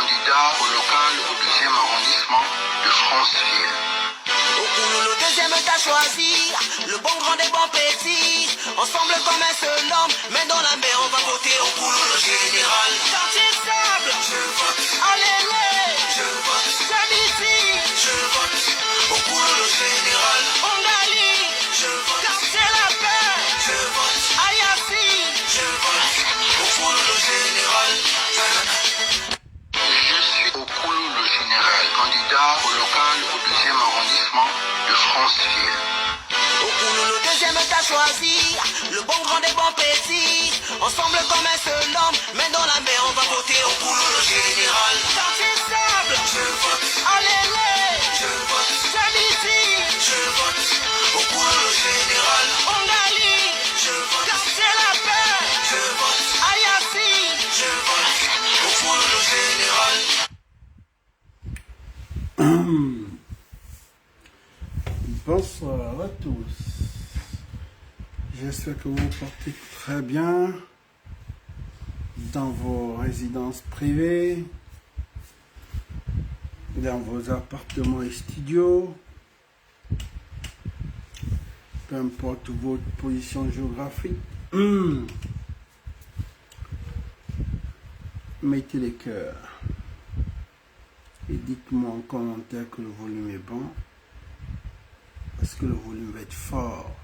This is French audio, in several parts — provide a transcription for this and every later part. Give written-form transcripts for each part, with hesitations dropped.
candidat au local au 2e arrondissement de Franceville. Au Koulou, le deuxième t'as choisi, le bon grand des bons petits. Ensemble comme un seul homme, main dans la main, on va voter au Koulou le général. Quartier sable, je vote. Allez, je vote. Jamisi, je vote. Au Koulou le général. Ongali, je vote. Quartier la paix, je vote. Ayasi, je vote. Au Koulou le général. Je suis au Koulou le général, candidat au local au 2e arrondissement de Franceville. Au Koulou, le deuxième t'as choisi, le bon grand des bons petits. Ensemble comme un seul homme, main dans la main, on va voter au Koulou le général. Quartier sable, je vote. Allez, je vote. Jamisi, je vote. Au Koulou le général. Ongali, je vote. Quartier la paix, je vote. Ayasi, je vote. Au Koulou le général. Bonsoir à tous. J'espère que vous vous portez très bien dans vos résidences privées, dans vos appartements et studios, peu importe votre position géographique. Mettez les cœurs et dites-moi en commentaire que le volume est bon. Parce que le volume va être fort.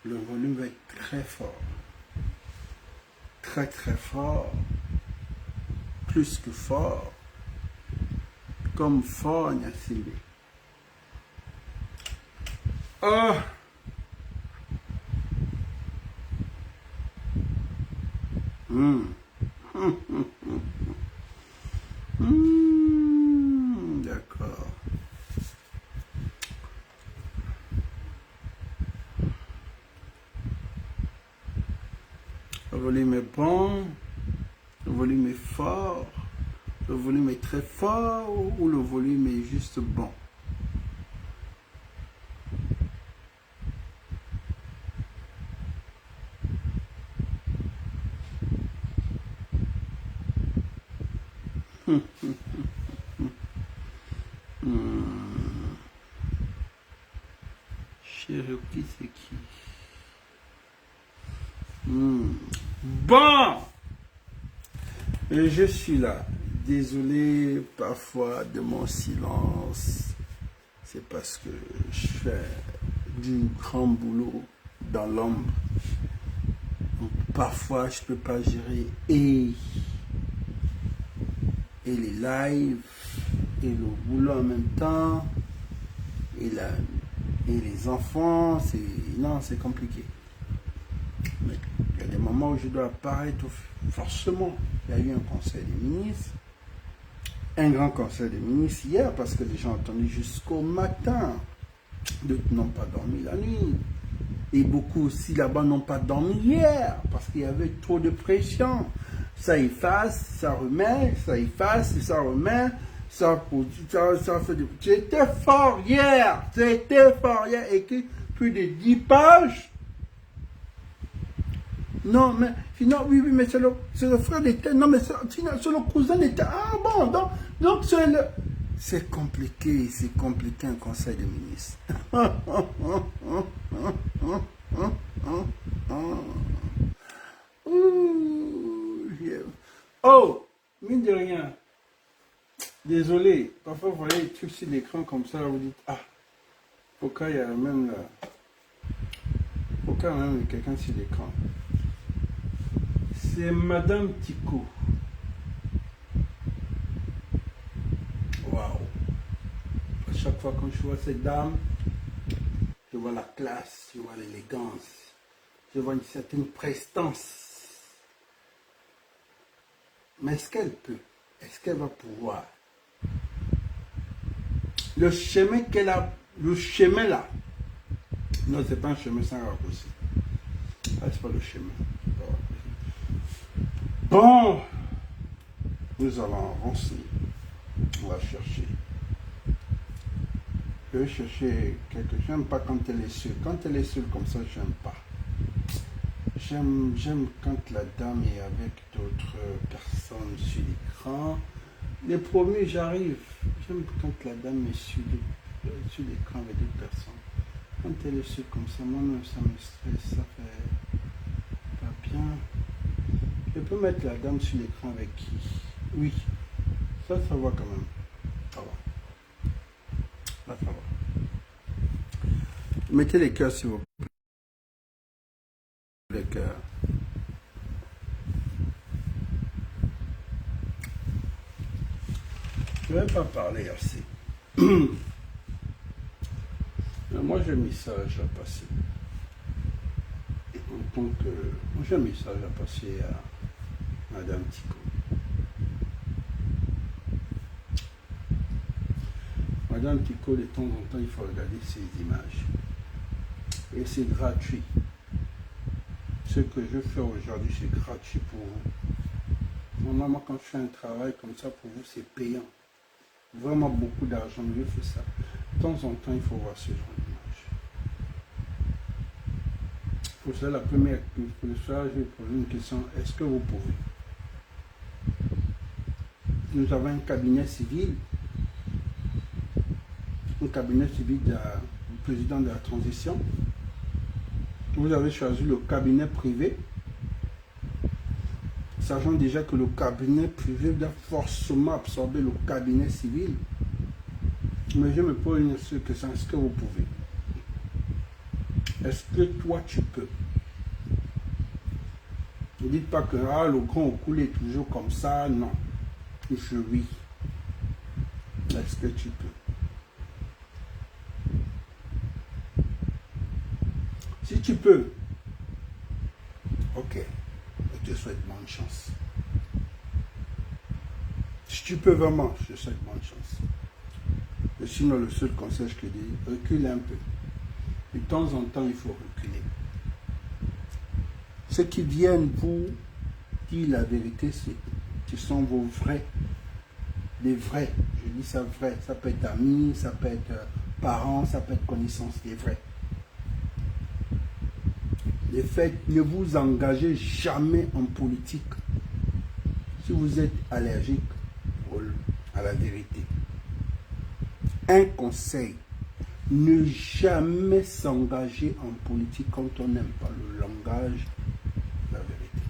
Le volume va être très fort. Très très fort. Plus que fort. Comme fort Nyasimbe. Oh! D'accord. Le volume est bon, le volume est fort, le volume est très fort ou le volume est juste bon. Cherokee, c'est qui? Bon, et je suis là. Désolé parfois de mon silence. C'est parce que je fais du grand boulot dans l'ombre. Donc, parfois, je ne peux pas gérer et les lives et le boulot en même temps et les enfants. Non, c'est compliqué. Mais il y a des moments où je dois apparaître forcément. Il y a eu un conseil des ministres, un grand conseil des ministres hier, parce que les gens ont attendu jusqu'au matin. D'autres n'ont pas dormi la nuit. Et beaucoup aussi là-bas n'ont pas dormi hier, parce qu'il y avait trop de pression. Ça efface, ça remet, ça efface, ça remet, ça fait de... C'était fort hier, écrit plus de 10 pages. Non, mais sinon, oui, mais c'est le frère d'État. Non, mais c'est le cousin d'État. Ah bon, donc c'est le... C'est compliqué un conseil de ministres. Oh, mine de rien. Désolé, parfois vous voyez des trucs sur l'écran comme ça, vous dites, ah, pourquoi il y a même là... Pourquoi même quelqu'un sur l'écran? C'est Madame Tico. Waouh. À chaque fois que je vois cette dame, je vois la classe, je vois l'élégance, je vois une certaine prestance. Mais est-ce qu'elle peut? Est-ce qu'elle va pouvoir? Le chemin qu'elle a, le chemin là, non, c'est pas un chemin sans raccourci. Ah, c'est pas le chemin. Bon, nous allons avancer. On va chercher. Je vais chercher quelque chose. J'aime pas quand elle est seule. Quand elle est seule comme ça, j'aime pas. J'aime quand la dame est avec d'autres personnes sur l'écran. Les premiers, j'arrive. J'aime quand la dame est sur l'écran avec d'autres personnes. Quand elle est seule comme ça, moi-même, ça me stresse, ça fait pas bien. Je peux mettre la dame sur l'écran avec qui? Oui, ça va quand même. Ça va. Là, ça va. Mettez les cœurs s'il vous plaît. Les cœurs. Je ne vais pas parler assez. Mais moi, j'ai un message à passer. Moi, j'ai un message à passer à Madame Tico. Madame Tico, de temps en temps, il faut regarder ces images. Et c'est gratuit. Ce que je fais aujourd'hui, c'est gratuit pour vous. Moi, quand je fais un travail comme ça, pour vous, c'est payant. Vraiment beaucoup d'argent, je fais ça. De temps en temps, il faut voir ce genre d'image. Pour ça, la première question, je vais poser une question. Est-ce que vous pouvez? Nous avons un cabinet civil. Un cabinet civil du président de la transition. Vous avez choisi le cabinet privé, sachant déjà que le cabinet privé doit forcément absorber le cabinet civil. Mais je me pose une seule question, est-ce que vous pouvez? Est-ce que toi tu peux? Ne dites pas que le grand au coulé est toujours comme ça, non. Oui. Est-ce que tu peux? Si tu peux, ok, je te souhaite bonne chance. Si tu peux vraiment, je te souhaite bonne chance. Et sinon, le seul conseil que je te dis, recule un peu. De temps en temps, il faut reculer. Ceux qui viennent vous dire la vérité, ce sont vos vrais, les vrais. Je dis ça vrai, ça peut être amis, ça peut être parents, ça peut être connaissances, les vrais. Les faits, ne vous engagez jamais en politique si vous êtes allergique à la vérité. Un conseil, ne jamais s'engager en politique quand on n'aime pas le langage de la vérité.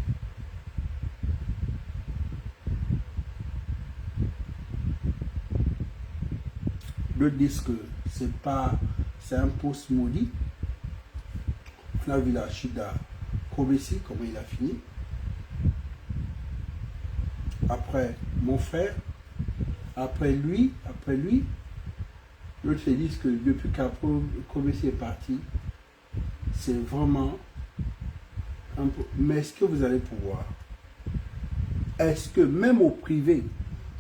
Le disque, c'est un poste maudit. On a vu la chute de Kobesi, comment il a fini. Après mon frère, après lui, l'autre se dit que depuis qu'Kobesi est parti, c'est vraiment un peu. Mais est-ce que vous allez pouvoir? Est-ce que même au privé,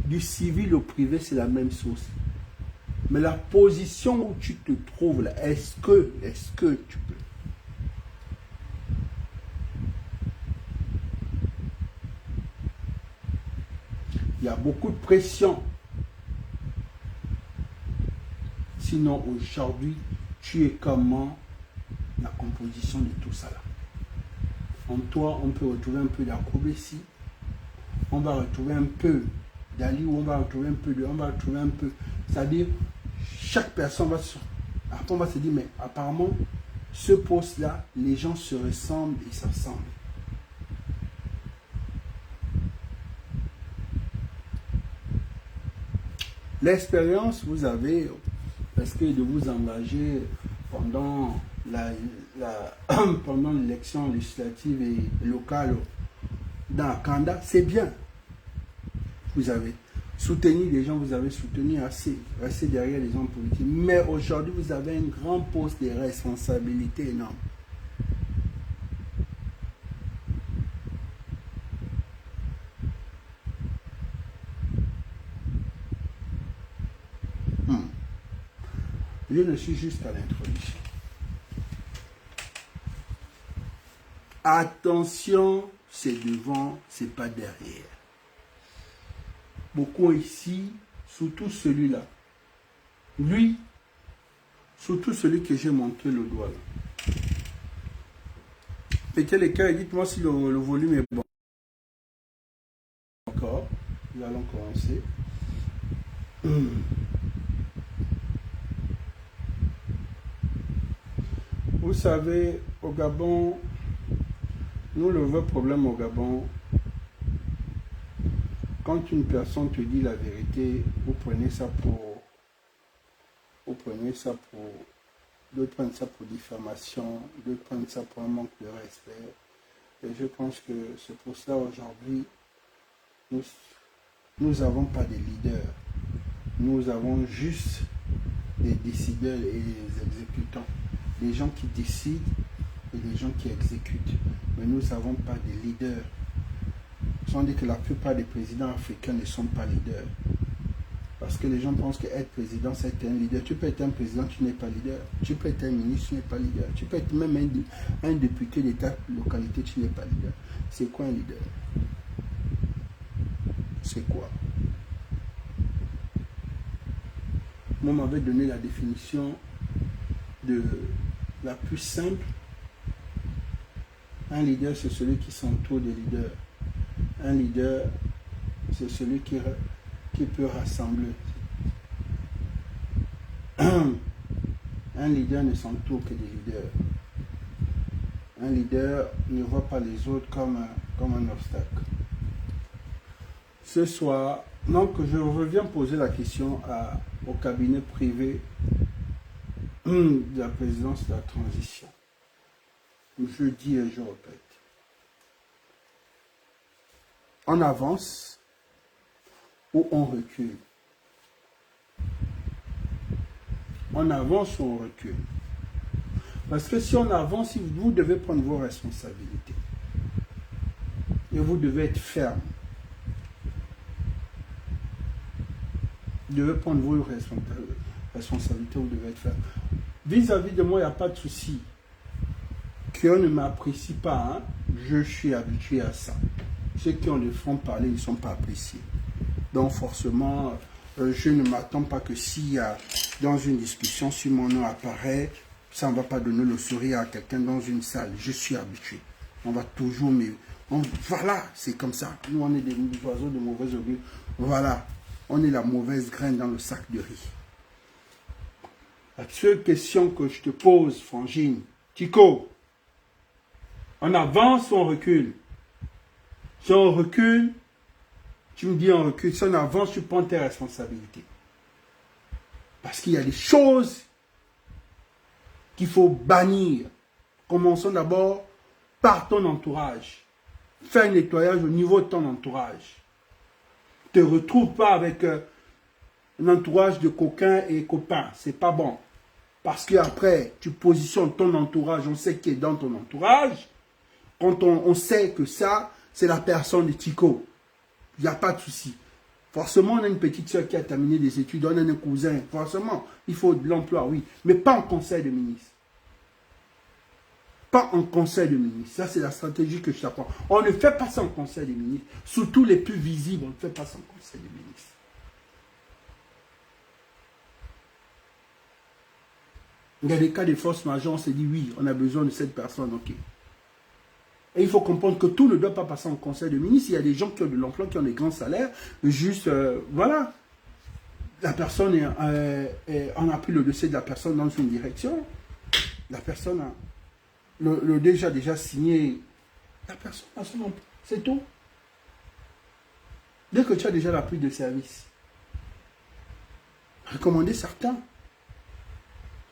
du civil au privé, c'est la même chose? Mais la position où tu te trouves là, est-ce que tu peux? Il y a beaucoup de pression. Sinon, aujourd'hui, tu es comment la composition de tout ça là? En toi, on peut retrouver un peu d'Akobesi, on va retrouver un peu d'Ali, on va retrouver un peu de, on va retrouver un peu. C'est-à-dire, chaque personne va se... Après, on va se dire, mais apparemment, ce poste-là, les gens se ressemblent et s'assemblent. L'expérience, vous avez, parce que de vous engager pendant pendant l'élection législative et locale dans Kanda, c'est bien. Vous avez soutenu les gens, vous avez soutenu assez derrière les hommes politiques. Mais aujourd'hui, vous avez un grand poste de responsabilité énorme. Je ne suis juste à l'introduction. Attention, c'est devant, c'est pas derrière. Beaucoup ici, surtout celui-là. Lui, surtout celui que j'ai montré le doigt là. pétez les cœurs et dites-moi si le volume est bon. Encore, nous allons commencer. Vous savez, au Gabon, nous, le vrai problème au Gabon, quand une personne te dit la vérité, vous prenez ça pour d'autres prennent ça pour diffamation, d'autres prennent ça pour un manque de respect. Et je pense que c'est pour cela aujourd'hui, nous n'avons pas de leaders. Nous avons juste des décideurs et des exécutants. Des gens qui décident et des gens qui exécutent. Mais nous n'avons pas de leaders. Sans dire que la plupart des présidents africains ne sont pas leaders. Parce que les gens pensent qu'être président, c'est être un leader. Tu peux être un président, tu n'es pas leader. Tu peux être un ministre, tu n'es pas leader. Tu peux être même un député d'État, localité, tu n'es pas leader. C'est quoi un leader? C'est quoi? Moi, on m'avait donné la définition de la plus simple. Un leader, c'est celui qui s'entoure des leaders. Un leader, c'est celui qui peut rassembler. Un leader ne s'entoure que des leaders. Un leader ne voit pas les autres comme un obstacle. Ce soir, donc je reviens poser la question au cabinet privé de la présidence de la transition. Je dis et je répète. On avance ou on recule. On avance ou on recule. Parce que si on avance, vous devez prendre vos responsabilités. Et vous devez être ferme. Vous devez prendre vos responsabilités, vous devez être ferme. Vis-à-vis de moi, il n'y a pas de souci. Qu'on ne m'apprécie pas, hein? Je suis habitué à ça. Ceux qui ont le front parler, ils ne sont pas appréciés. Donc forcément, je ne m'attends pas que s'il y a dans une discussion, si mon nom apparaît, ça ne va pas donner le sourire à quelqu'un dans une salle. Je suis habitué. On va toujours... voilà, c'est comme ça. Nous, on est des oiseaux de mauvais augure. Voilà, on est la mauvaise graine dans le sac de riz. La seule question que je te pose, Frangine, Tico, on avance ou on recule? Si on recule, tu me dis on recule. Si on avance, tu prends tes responsabilités. Parce qu'il y a des choses qu'il faut bannir. Commençons d'abord par ton entourage. Fais un nettoyage au niveau de ton entourage. Ne te retrouve pas avec un entourage de coquins et copains. C'est pas bon. Parce qu'après, tu positionnes ton entourage, on sait qui est dans ton entourage. Quand on sait que ça, c'est la personne de Tico. Il n'y a pas de souci. Forcément, on a une petite soeur qui a terminé des études, on a un cousin. Forcément, il faut de l'emploi, oui. Mais pas en conseil de ministre. Pas en conseil de ministre. Ça, c'est la stratégie que je t'apprends. On ne fait pas ça en conseil de ministre. Surtout les plus visibles, on ne fait pas ça en conseil de ministre. Il y a des cas de force majeure, on s'est dit oui, on a besoin de cette personne, ok. Et il faut comprendre que tout ne doit pas passer en conseil de ministre. Il y a des gens qui ont de l'emploi, qui ont des grands salaires. Juste, voilà. La personne, on a pris le dossier de la personne dans une direction. La personne a déjà signé. La personne a son emploi. C'est tout. Dès que tu as déjà la prise de service, recommandez certains.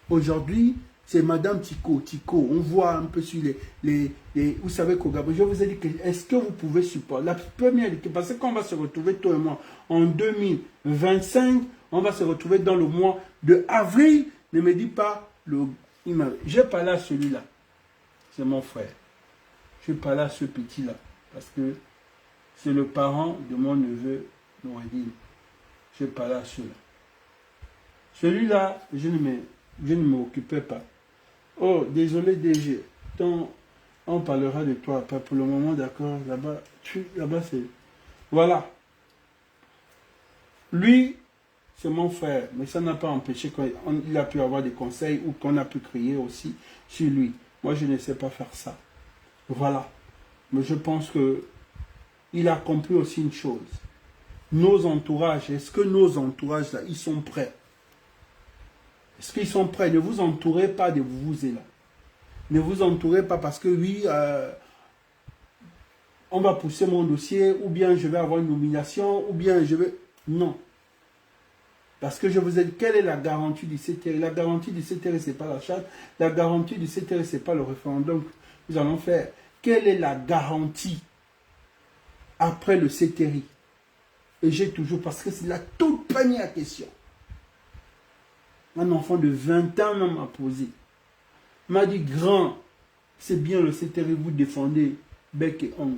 Aujourd'hui, c'est Madame Tico. On voit un peu sur vous savez qu'au Gabon, je vous ai dit que est-ce que vous pouvez supporter la première, parce qu'on va se retrouver, toi et moi, en 2025, on va se retrouver dans le mois de avril. Ne me dis pas, j'ai parlé à celui-là. C'est mon frère. Je parle à ce petit-là. Parce que c'est le parent de mon neveu, Noureddin. Je parle à celui-là. Celui-là, je ne m'occupais pas. Oh, désolé DG, on parlera de toi après. Pour le moment, d'accord, là-bas, c'est... Voilà. Lui, c'est mon frère, mais ça n'a pas empêché qu'il a pu avoir des conseils ou qu'on a pu crier aussi sur lui. Moi, je ne sais pas faire ça. Voilà. Mais je pense que il a compris aussi une chose. Nos entourages, est-ce que nos entourages, là, ils sont prêts? Est-ce qu'ils sont prêts? Ne vous entourez pas de vous et là. Ne vous entourez pas parce que oui, on va pousser mon dossier, ou bien je vais avoir une nomination, ou bien je vais... Non. Parce que je vous ai dit, quelle est la garantie du CTR? La garantie du CTR, ce n'est pas la charte. La garantie du CTR, ce n'est pas le référendum que nous allons faire. Quelle est la garantie après le CTR? Et j'ai toujours, parce que c'est la toute première question. Un enfant de 20 ans m'a posé. M'a dit, grand, c'est bien le CTR, vous défendez bec et ongle.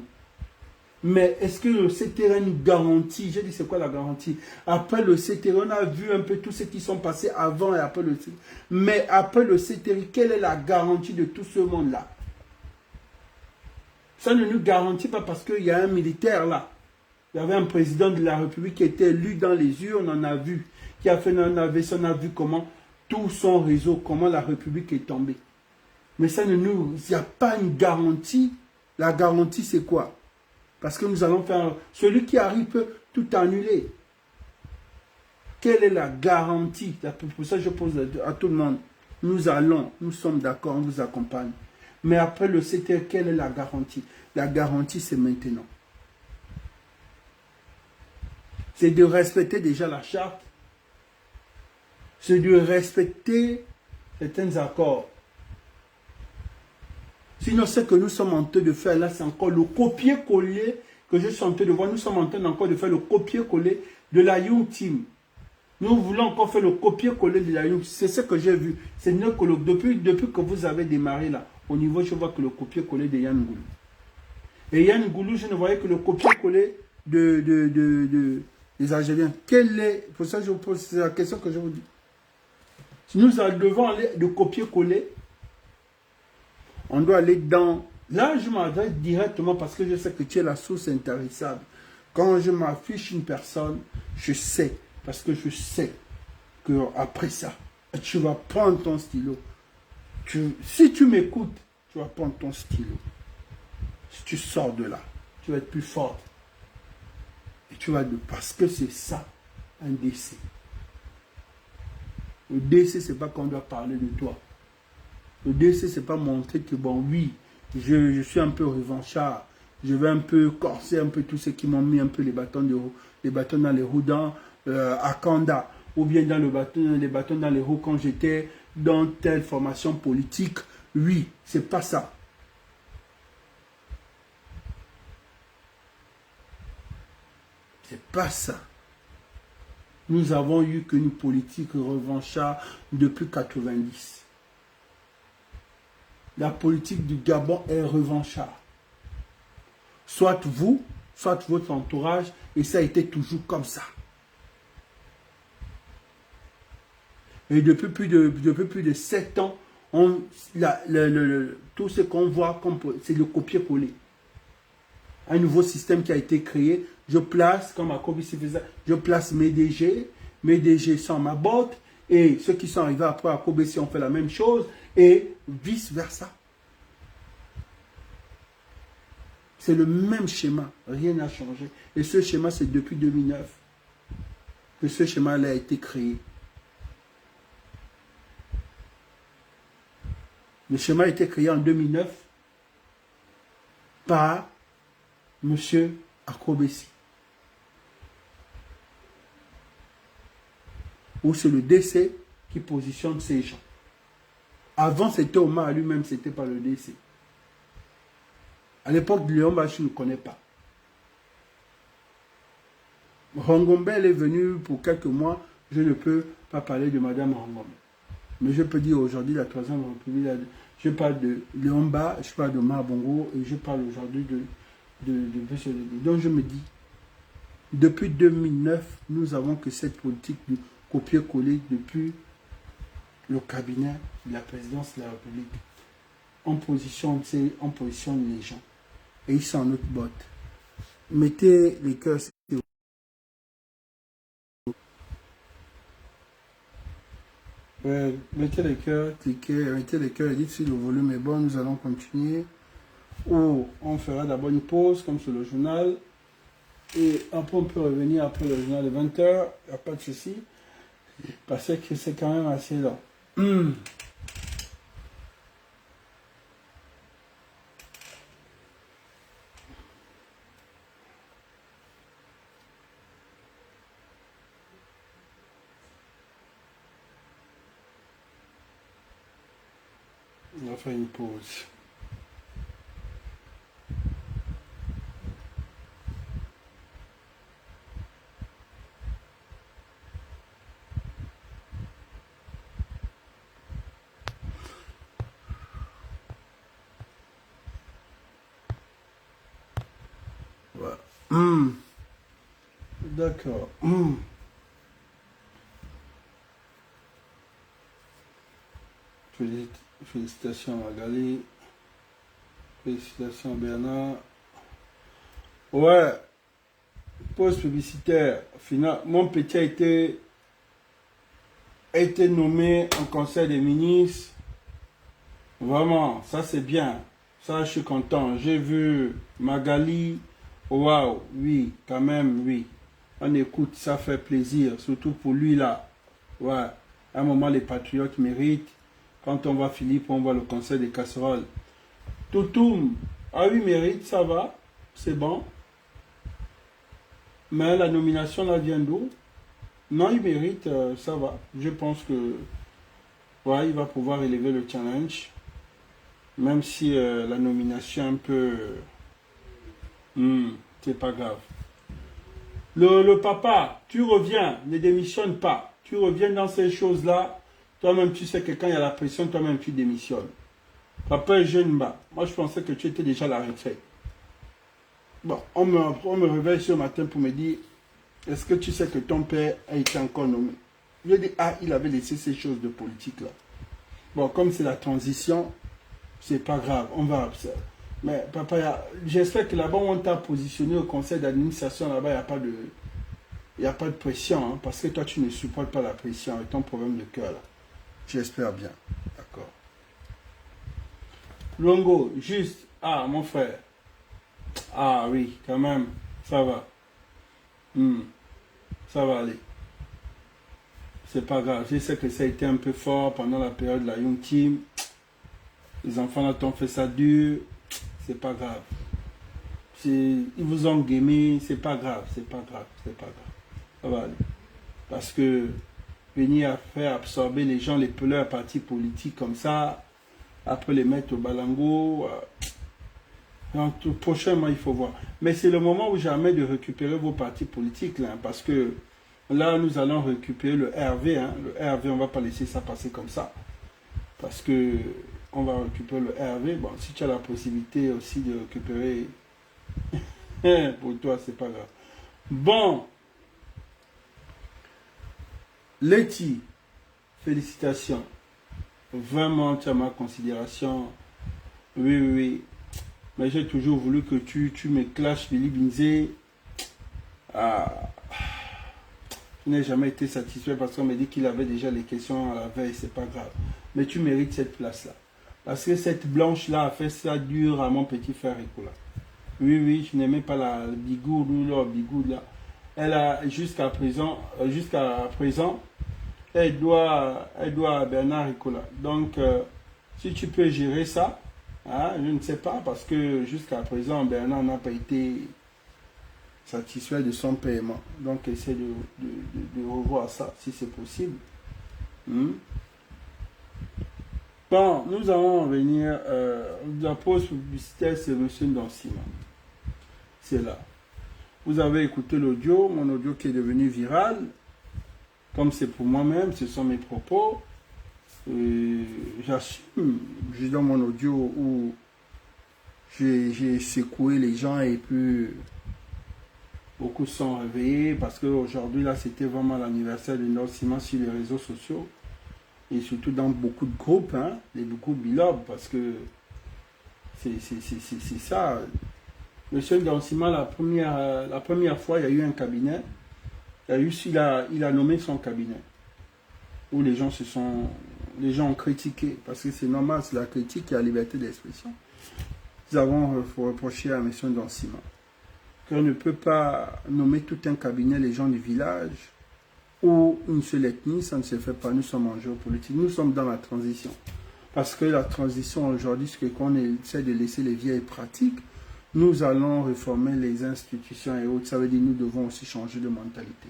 Mais est-ce que le CTR nous garantit? J'ai dit, c'est quoi la garantie? Après le CTR, on a vu un peu tout ce qui sont passés avant et après le CTR. Mais après le CTR, quelle est la garantie de tout ce monde-là? Ça ne nous garantit pas parce qu'il y a un militaire là. Il y avait un président de la République qui était élu dans les urnes, on a vu. Qui a fait, on a vu comment tout son réseau, comment la République est tombée. Mais ça ne nous... Il n'y a pas une garantie. La garantie, c'est quoi? Parce que nous allons faire... Celui qui arrive peut tout annuler. Quelle est la garantie? Pour ça, je pose à tout le monde. Nous allons, nous sommes d'accord, on vous accompagne. Mais après le CTR, quelle est la garantie? La garantie, c'est maintenant. C'est de respecter déjà la charte. C'est de respecter certains accords. Sinon, ce que nous sommes en train de faire là, c'est encore le copier-coller que je suis en train de voir. Nous sommes en train encore de faire le copier-coller de la Young Team. Nous voulons encore faire le copier-coller de la Young Team. C'est ce que j'ai vu. C'est depuis que vous avez démarré là, au niveau, je vois que le copier-coller de Yann Goulou. Et Yann Goulou, je ne voyais que le copier-coller des Algériens. Quel est, pour ça je vous pose la question que je vous dis. Si nous devons aller de copier-coller, on doit aller dans... Là, je m'adresse directement parce que je sais que tu es la source intarissable. Quand je m'affiche une personne, je sais, parce que je sais qu'après ça, tu vas prendre ton stylo. Si tu m'écoutes, tu vas prendre ton stylo. Si tu sors de là, tu vas être plus forte. Et tu vas... Parce que c'est ça, un décès. Le décès, c'est pas qu'on doit parler de toi. Le décès, c'est pas montrer que, bon, oui, je suis un peu revanchard. Je vais un peu corser un peu tous ceux qui m'ont mis un peu les bâtons dans les roues à Kanda. Ou bien dans les bâtons dans les roues quand j'étais dans telle formation politique. Oui, c'est pas ça. C'est pas ça. Nous avons eu qu'une politique revanchard depuis 90. La politique du Gabon est revanchard. Soit vous, soit votre entourage, et ça a été toujours comme ça. Et depuis plus de 7 ans, tout ce qu'on voit, c'est le copier-coller. Un nouveau système qui a été créé. Je place, comme à Kobe faisait, je place mes DG sont ma botte, et ceux qui sont arrivés après à Kobe ont fait la même chose, et vice-versa. C'est le même schéma, rien n'a changé. Et ce schéma, c'est depuis 2009 que ce schéma-là a été créé. Le schéma a été créé en 2009 par M. Akobesi. Où c'est le DC qui positionne ces gens. Avant, c'était Omar lui-même, c'était pas le DC. À l'époque de Léon Bachi, je ne connais pas. Rongombe, elle est venue pour quelques mois. Je ne peux pas parler de Madame Rongombe. Mais je peux dire aujourd'hui, la Troisième République, je parle de Léomba, je parle de Marbongo et je parle aujourd'hui de donc je me dis, depuis 2009, nous avons que cette politique de copier-coller depuis le cabinet de la présidence de la République. On positionne les gens et ils sont en notre botte. Mettez les cœurs. Mettez les cœurs, cliquez, mettez les cœurs et dites si le volume est bon, nous allons continuer. où on fera d'abord une pause, comme sur le journal. Et après, on peut revenir après le journal de 20h. Il n'y a pas de souci. Parce que c'est quand même assez long. On va faire une pause. Voilà. D'accord. Félicitations à Magali. Félicitations à Bernard. Ouais. Pause publicitaire. Final, mon petit a été nommé en conseil des ministres. Vraiment, ça c'est bien. Ça, je suis content. J'ai vu Magali. Waouh, oui, quand même, oui. On écoute, ça fait plaisir. Surtout pour lui là. Ouais. À un moment, les patriotes méritent. Quand on voit Philippe, on voit le conseil des casseroles. Toutoum, ah oui, mérite, ça va. C'est bon. Mais la nomination là vient d'où? Non, il mérite, ça va. Je pense que ouais, il va pouvoir élever le challenge. Même si la nomination un peu... c'est pas grave. Le papa, tu reviens, ne démissionne pas. Tu reviens dans ces choses-là. Toi-même, tu sais que quand il y a la pression, toi-même, tu démissionnes. Papa est jeune, bah. Moi, je pensais que tu étais déjà à la retraite. Bon, on me réveille ce matin pour me dire, est-ce que tu sais que ton père a été encore nommé? Je dis, ah, il avait laissé ces choses de politique là. Bon, comme c'est la transition, c'est pas grave, on va observer. Mais papa, j'espère que là-bas, on t'a positionné au conseil d'administration, là-bas, il n'y a pas de pression, hein, parce que toi, tu ne supportes pas la pression avec ton problème de cœur là. J'espère bien. D'accord. Longo, juste, ah, mon frère. Ah oui, quand même, ça va. Ça va aller. C'est pas grave. Je sais que ça a été un peu fort pendant la période de la Young Team. Les enfants là t'ont fait ça dur. C'est pas grave. Ils vous ont gamé. C'est pas grave. C'est pas grave. C'est pas grave. Ça va aller. Parce que venir à faire absorber les gens, les peleurs partis politiques comme ça, après les mettre au balango. Prochainement, il faut voir. Mais c'est le moment ou jamais de récupérer vos partis politiques, là, parce que là, nous allons récupérer le RV. Hein. Le RV, on ne va pas laisser ça passer comme ça. Parce que on va récupérer le RV. Bon, si tu as la possibilité aussi de récupérer, pour toi, c'est pas grave. Bon. Letty, félicitations. Vraiment, tu as ma considération. Oui, oui, oui. Mais j'ai toujours voulu que tu me clashes Billy Binzé. Ah, je n'ai jamais été satisfait parce qu'on m'a dit qu'il avait déjà les questions à la veille, c'est pas grave. Mais tu mérites cette place-là. Parce que cette blanche-là a fait ça dur à mon petit frère Nicolas. Oui, oui, je n'aimais pas la bigoud là. Elle a jusqu'à présent, elle doit à Bernard Nicolas. Donc, si tu peux gérer ça, hein, je ne sais pas, parce que jusqu'à présent, Bernard n'a pas été satisfait de son paiement. Donc, essaie de revoir ça, si c'est possible. Bon, nous allons venir. La pause publicitaire, c'est M. Dansima. C'est là. Vous avez écouté l'audio, mon audio qui est devenu viral. Comme c'est pour moi-même, ce sont mes propos. J'assume, je dans mon audio où j'ai secoué les gens et puis beaucoup se sont réveillés parce qu'aujourd'hui, là, c'était vraiment l'anniversaire de Dansima sur les réseaux sociaux. Et surtout dans beaucoup de groupes, hein, les groupes Bilob, parce que c'est ça. Monsieur Dansima, la première fois, il y a eu un cabinet. Il a nommé son cabinet. Où les gens ont critiqué. Parce que c'est normal, c'est la critique, il y a la liberté d'expression. nous avons reproché à M. Dansima qu'on ne peut pas nommer tout un cabinet les gens du village ou une seule ethnie, ça ne se fait pas. Nous sommes en géopolitique, nous sommes dans la transition. Parce que la transition aujourd'hui, c'est qu'on essaie de laisser les vieilles pratiques. Nous allons réformer les institutions et autres. Ça veut dire que nous devons aussi changer de mentalité.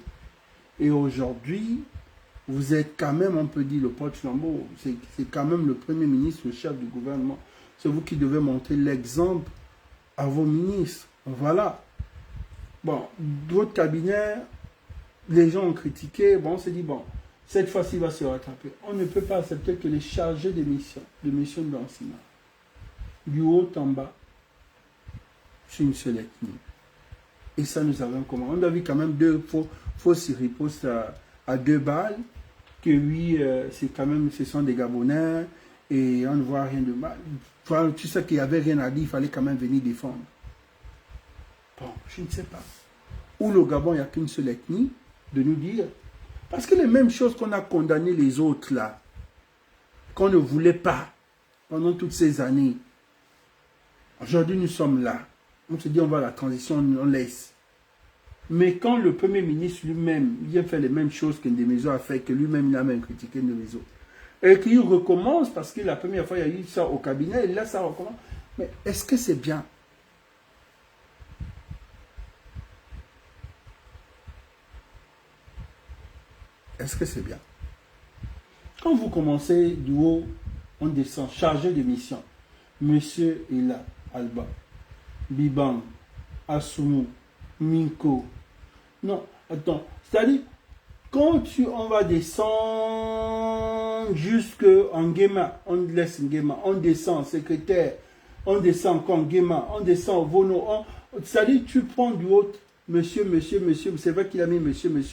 Et aujourd'hui, vous êtes quand même, on peut dire, le porte-flambeau. C'est quand même le Premier ministre, le chef du gouvernement. C'est vous qui devez montrer l'exemple à vos ministres. Voilà. Bon, d'autres cabinets, les gens ont critiqué. Bon, on s'est dit, bon, cette fois-ci, il va se rattraper. On ne peut pas accepter que les chargés de mission d'enseignement, du haut en bas, c'est une seule ethnie. Et ça, nous avons comment? On a vu quand même deux fausses ripostes à 2 balles, que oui, c'est quand même, ce sont des Gabonais, et on ne voit rien de mal. Enfin, tu sais qu'il n'y avait rien à dire, il fallait quand même venir défendre. Bon, je ne sais pas. Ou le Gabon, il n'y a qu'une seule ethnie, de nous dire. Parce que les mêmes choses qu'on a condamné les autres là, qu'on ne voulait pas pendant toutes ces années, aujourd'hui nous sommes là. On se dit on va à la transition, on laisse. Mais quand le Premier ministre lui-même vient faire les mêmes choses que Ndemezo a fait, que lui-même il a même critiqué Ndemezo, et qu'il recommence, parce que la première fois il y a eu ça au cabinet, et là ça recommence. Mais est-ce que c'est bien? Est-ce que c'est bien? Quand vous commencez du haut, on descend, chargé de mission. Monsieur est là, Alba, Bibang, Asumu, Minko. Non, attends, c'est-à-dire, quand on va descendre jusqu'en Nguema, on laisse Nguema, on descend secrétaire, on descend encore Nguema, on descend Vono, c'est-à-dire, tu prends du haut. Monsieur, c'est vrai qu'il a mis monsieur, il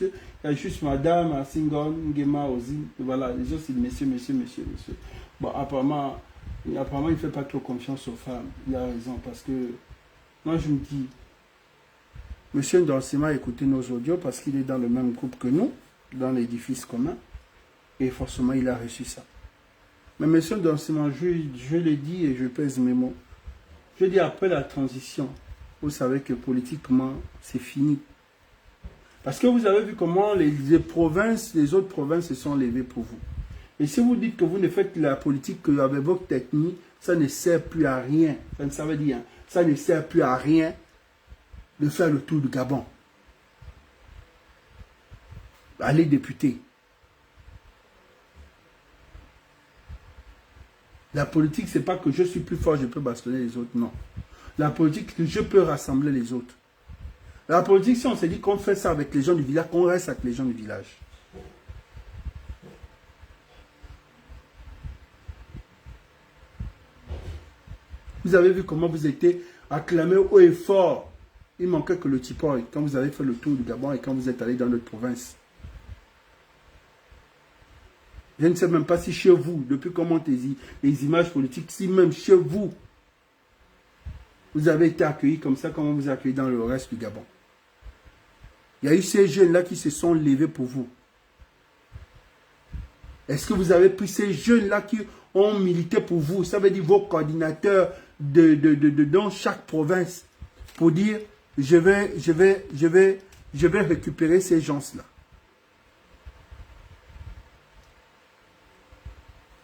y a juste madame, Asingon, Nguema, Ozi, voilà, les autres c'est monsieur. Bon, apparemment, il ne fait pas trop confiance aux femmes, il a raison, parce que, moi je me dis, monsieur Ndansima a écouté nos audios parce qu'il est dans le même groupe que nous, dans l'édifice commun, et forcément il a reçu ça. Mais monsieur Ndansima, je le dis et je pèse mes mots, je dis après la transition, vous savez que politiquement, c'est fini. Parce que vous avez vu comment les autres provinces se sont levées pour vous. Et si vous dites que vous ne faites la politique qu'avec votre technique, ça ne sert plus à rien. Ça veut dire, ça ne sert plus à rien de faire le tour du Gabon. Allez, député. La politique, ce n'est pas que je suis plus fort, je peux bastonner les autres, non. La politique, c'est que je peux rassembler les autres. La politique, si on se dit qu'on fait ça avec les gens du village, qu'on reste avec les gens du village. Vous avez vu comment vous étiez acclamé haut et fort. Il manquait que le Tipoy, quand vous avez fait le tour du Gabon et quand vous êtes allé dans notre province. Je ne sais même pas si chez vous, depuis qu'on monte les images politiques, si même chez vous, vous avez été accueillis comme ça, comment vous accueillez dans le reste du Gabon. Il y a eu ces jeunes-là qui se sont levés pour vous. Est-ce que vous avez pris ces jeunes-là qui ont milité pour vous? Ça veut dire vos coordinateurs dans chaque province pour dire je vais récupérer ces gens-là.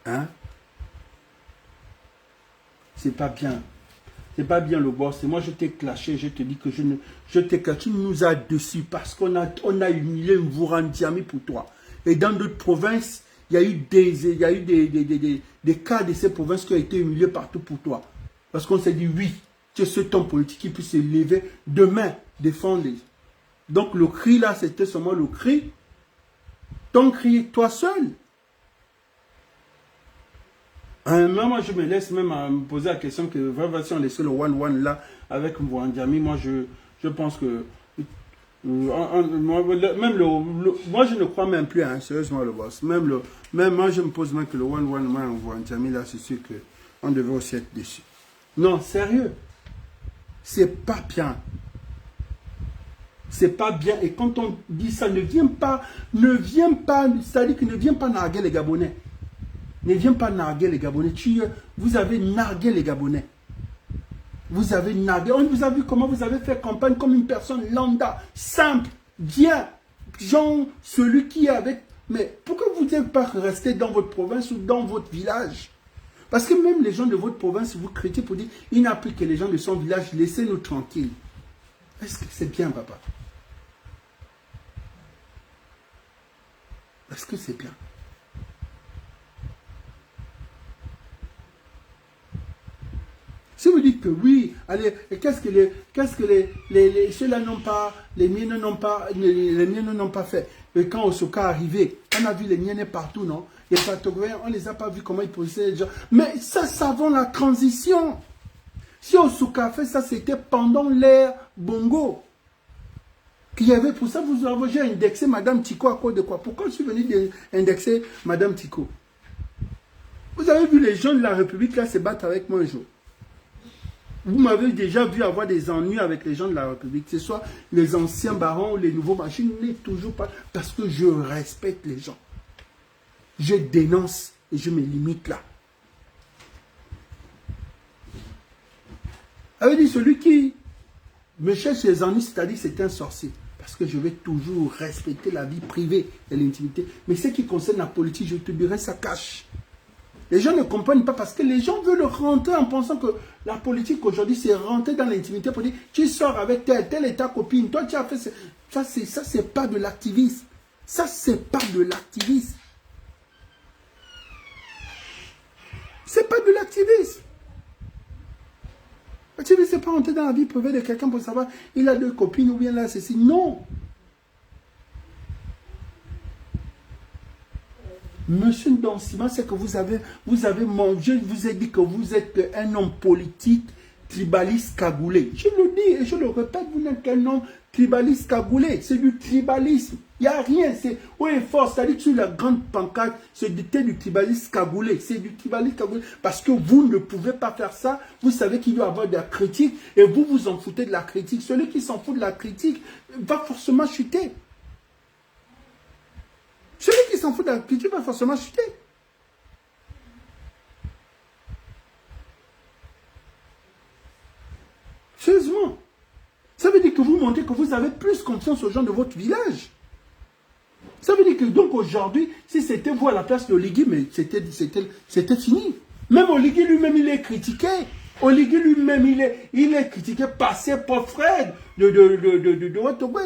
Hein? C'est pas bien. C'est pas bien le boss. Et moi, je t'ai clashé. Je te dis que je t'ai clashé. Tu nous as dessus parce qu'on a humilié Mvurandiami pour toi. Et dans d'autres provinces, il y a eu des cas de ces provinces qui ont été humiliés partout pour toi. Parce qu'on s'est dit, oui, tu es ce temps politique qui peut se lever demain, défendre les... Donc le cri là, c'était seulement le cri. Ton cri, toi seul. Moi, je me laisse même à me poser la question que vraiment, si on laissait le one-one là avec Mvurandiami, moi, je pense que moi, je ne crois même plus, hein, sérieusement, le boss. Même moi, je me pose même que le one-one, moi, Mvurandiami là, c'est sûr qu'on devait aussi être dessus. Non, sérieux. C'est pas bien. C'est pas bien. Et quand on dit ça, ne viens pas, c'est-à-dire que ne viens pas narguer les Gabonais. Ne viens pas narguer les Gabonais. Vous avez nargué les Gabonais. vous avez nagué, on vous a vu comment vous avez fait campagne comme une personne lambda, simple, bien, genre celui qui est avec... Mais pourquoi vous n'êtes pas resté dans votre province ou dans votre village? Parce que même les gens de votre province, vous critiquez pour dire, il n'a plus que les gens de son village, laissez-nous tranquilles. Est-ce que c'est bien, papa? Est-ce que c'est bien? Si vous dites que oui, allez, qu'est-ce que ceux-là n'ont pas, les miens n'ont pas, les miens n'ont pas fait. Et quand Osoka est arrivé, on a vu les miens partout, non? Les Patagones, on ne les a pas vus comment ils posaient les gens. Mais ça avant la transition. Si Osoka a fait ça, c'était pendant l'ère Bongo. Qu'il y avait, pour ça, vous avez indexé Madame Tiko à cause de quoi? Pourquoi je suis venu indexer Madame Tiko? Vous avez vu les gens de la République là se battre avec moi un jour. Vous m'avez déjà vu avoir des ennuis avec les gens de la République, que ce soit les anciens barons ou les nouveaux machines, n'est toujours pas, parce que je respecte les gens. Je dénonce et je me limite là. Avait dit celui qui me cherche les ennuis, c'est-à-dire que c'est un sorcier. Parce que je vais toujours respecter la vie privée et l'intimité. Mais ce qui concerne la politique, je te dirais, ça cache. Les gens ne comprennent pas parce que les gens veulent rentrer en pensant que la politique aujourd'hui, c'est rentrer dans l'intimité pour dire tu sors avec telle est ta copine, toi tu as fait ça, c'est pas de l'activisme. Ça, c'est pas de l'activisme. C'est pas de l'activisme. L'activisme, c'est pas rentrer dans la vie privée de quelqu'un pour savoir il a 2 copines ou bien là, ceci. Non. Monsieur Ndansima, c'est que vous avez mangé, je vous ai dit que vous êtes un homme politique, tribaliste cagoulé. Je le dis et je le répète, vous n'êtes qu'un homme tribaliste cagoulé. C'est du tribalisme. Il n'y a rien. C'est haut et fort. C'est-à-dire que sur la grande pancarte, c'est du tribalisme cagoulé. C'est du tribalisme cagoulé. Parce que vous ne pouvez pas faire ça. Vous savez qu'il doit y avoir de la critique et vous vous en foutez de la critique. Celui qui s'en fout de la critique va forcément chuter. Celui qui s'en fout de la critique va forcément chuter. Sérieusement. Ça veut dire que vous montrez que vous avez plus confiance aux gens de votre village. Ça veut dire que donc aujourd'hui, si c'était vous à la place de Oligui, mais c'était fini. Même Oligui lui-même, il est critiqué. Oligui lui-même, il est critiqué par ses pauvres frères de Watobé.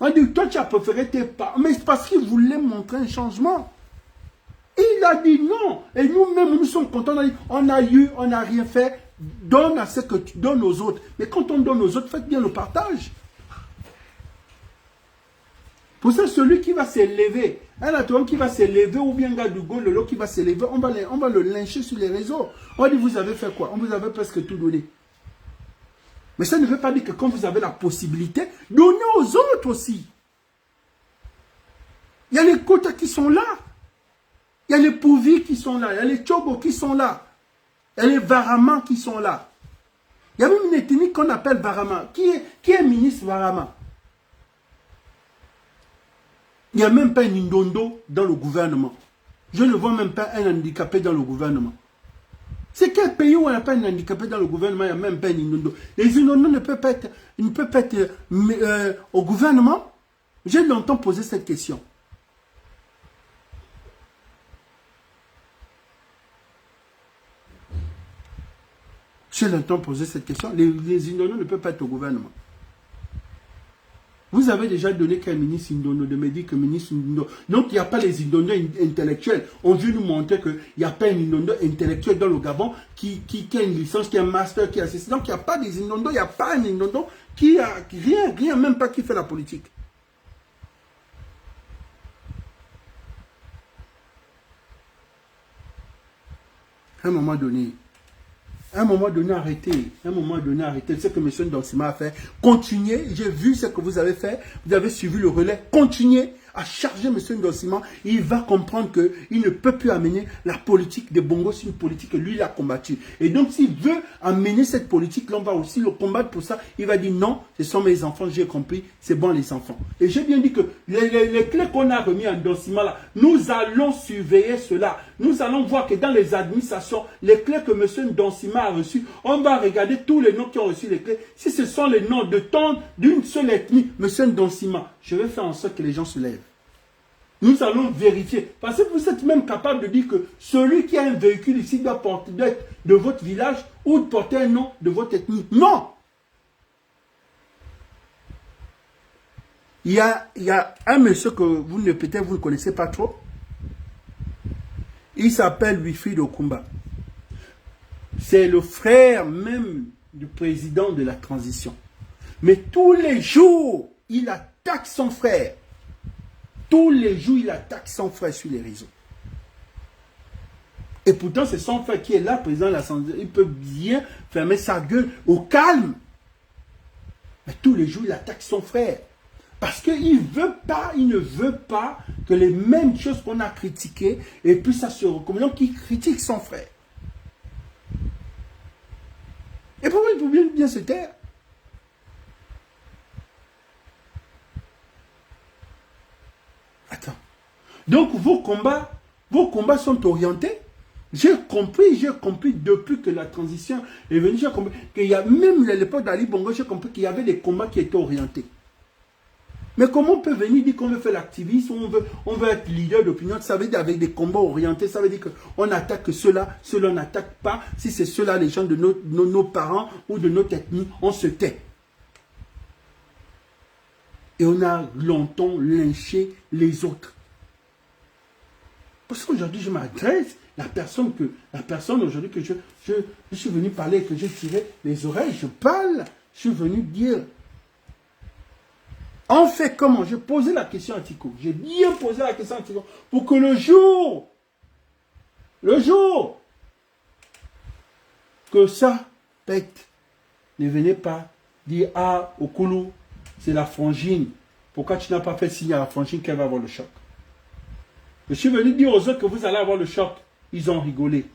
On dit, toi, tu as préféré tes parents. Mais c'est parce qu'il voulait montrer un changement. Il a dit non. Et nous-mêmes, nous sommes contents. On a eu, on n'a rien fait. Donne à ce que tu donnes aux autres. Mais quand on donne aux autres, faites bien le partage. Pour ça, celui qui va s'élever, un atome qui va s'élever, ou bien un gars du Gololo qui va s'élever, on va le lyncher sur les réseaux. On dit, vous avez fait quoi? On vous avait presque tout donné. Mais ça ne veut pas dire que quand vous avez la possibilité, donnez aux autres aussi. Il y a les quotas qui sont là. Il y a les Pouvis qui sont là. Il y a les Tchogo qui sont là. Il y a les Varama qui sont là. Il y a même une ethnie qu'on appelle Varama. Qui est ministre Varama? Il n'y a même pas un Indondo dans le gouvernement. Je ne vois même pas un handicapé dans le gouvernement. C'est quel pays où il n'y a pas un handicapé dans le gouvernement, il n'y a même pas un Indondo. Les Indondo ne peuvent pas être, au gouvernement. J'ai longtemps posé cette question. J'ai longtemps posé cette question. Les Indondo ne peuvent pas être au gouvernement. Vous avez déjà donné qu'un ministre Indondo de me dire que ministre Indondo. Donc il n'y a pas les Indondo intellectuels. On veut nous montrer qu'il n'y a pas un Indondo intellectuel dans le Gabon qui a une licence, qui a un master, qui a ceci. Donc il n'y a pas des Indondo, il n'y a pas un Indondo qui a rien, même pas qui fait la politique. À un moment donné, arrêtez. C'est ce que M. Ndansima a fait. Continuez. J'ai vu ce que vous avez fait. Vous avez suivi le relais. Continuez à charger M. Ndosima, il va comprendre qu'il ne peut plus amener la politique de Bongo, c'est une politique que lui, il a combattue. Et donc, s'il veut amener cette politique, l'on va aussi le combattre pour ça. Il va dire non, ce sont mes enfants, j'ai compris, c'est bon les enfants. Et j'ai bien dit que les clés qu'on a remis en Ndosima, là, nous allons surveiller cela. Nous allons voir que dans les administrations, les clés que M. Ndosima a reçues, on va regarder tous les noms qui ont reçu les clés. Si ce sont les noms d'une seule ethnie, M. Ndosima, je vais faire en sorte que les gens se lèvent. Nous allons vérifier. Parce que vous êtes même capable de dire que celui qui a un véhicule ici doit être de votre village ou de porter un nom de votre ethnie. Non! Il y a un monsieur que peut-être vous ne connaissez pas trop. Il s'appelle Wilfried Okumba. C'est le frère même du président de la transition. Mais tous les jours, il attaque son frère. Tous les jours, il attaque son frère sur les réseaux. Et pourtant, c'est son frère qui est là, président de l'Assemblée. Il peut bien fermer sa gueule au calme. Mais tous les jours, il attaque son frère. Parce qu'il ne veut pas que les mêmes choses qu'on a critiquées, et puis ça se recommande. Donc, il critique son frère. Et pourquoi il peut bien se taire? Attends. Donc, vos combats sont orientés. J'ai compris depuis que la transition est venue, j'ai compris qu'il y a, même à l'époque d'Ali Bongo, j'ai compris qu'il y avait des combats qui étaient orientés. Mais comment on peut venir dire qu'on veut faire l'activisme, on veut être leader d'opinion, ça veut dire avec des combats orientés, ça veut dire qu'on attaque ceux-là on n'attaque pas. Si c'est ceux-là, les gens de nos parents ou de notre ethnie, on se tait. Et on a longtemps lynché les autres. Parce qu'aujourd'hui, je m'adresse, la personne aujourd'hui que je suis venu parler, que j'ai tiré les oreilles, je parle, je suis venu dire... On fait comment? J'ai posé la question à Tico. J'ai bien posé la question à Tico. Pour que le jour que ça pète, ne venez pas dire, ah, Okulu, c'est la frangine. Pourquoi tu n'as pas fait signe à la frangine qu'elle va avoir le choc? Je suis venu dire aux autres que vous allez avoir le choc. Ils ont rigolé.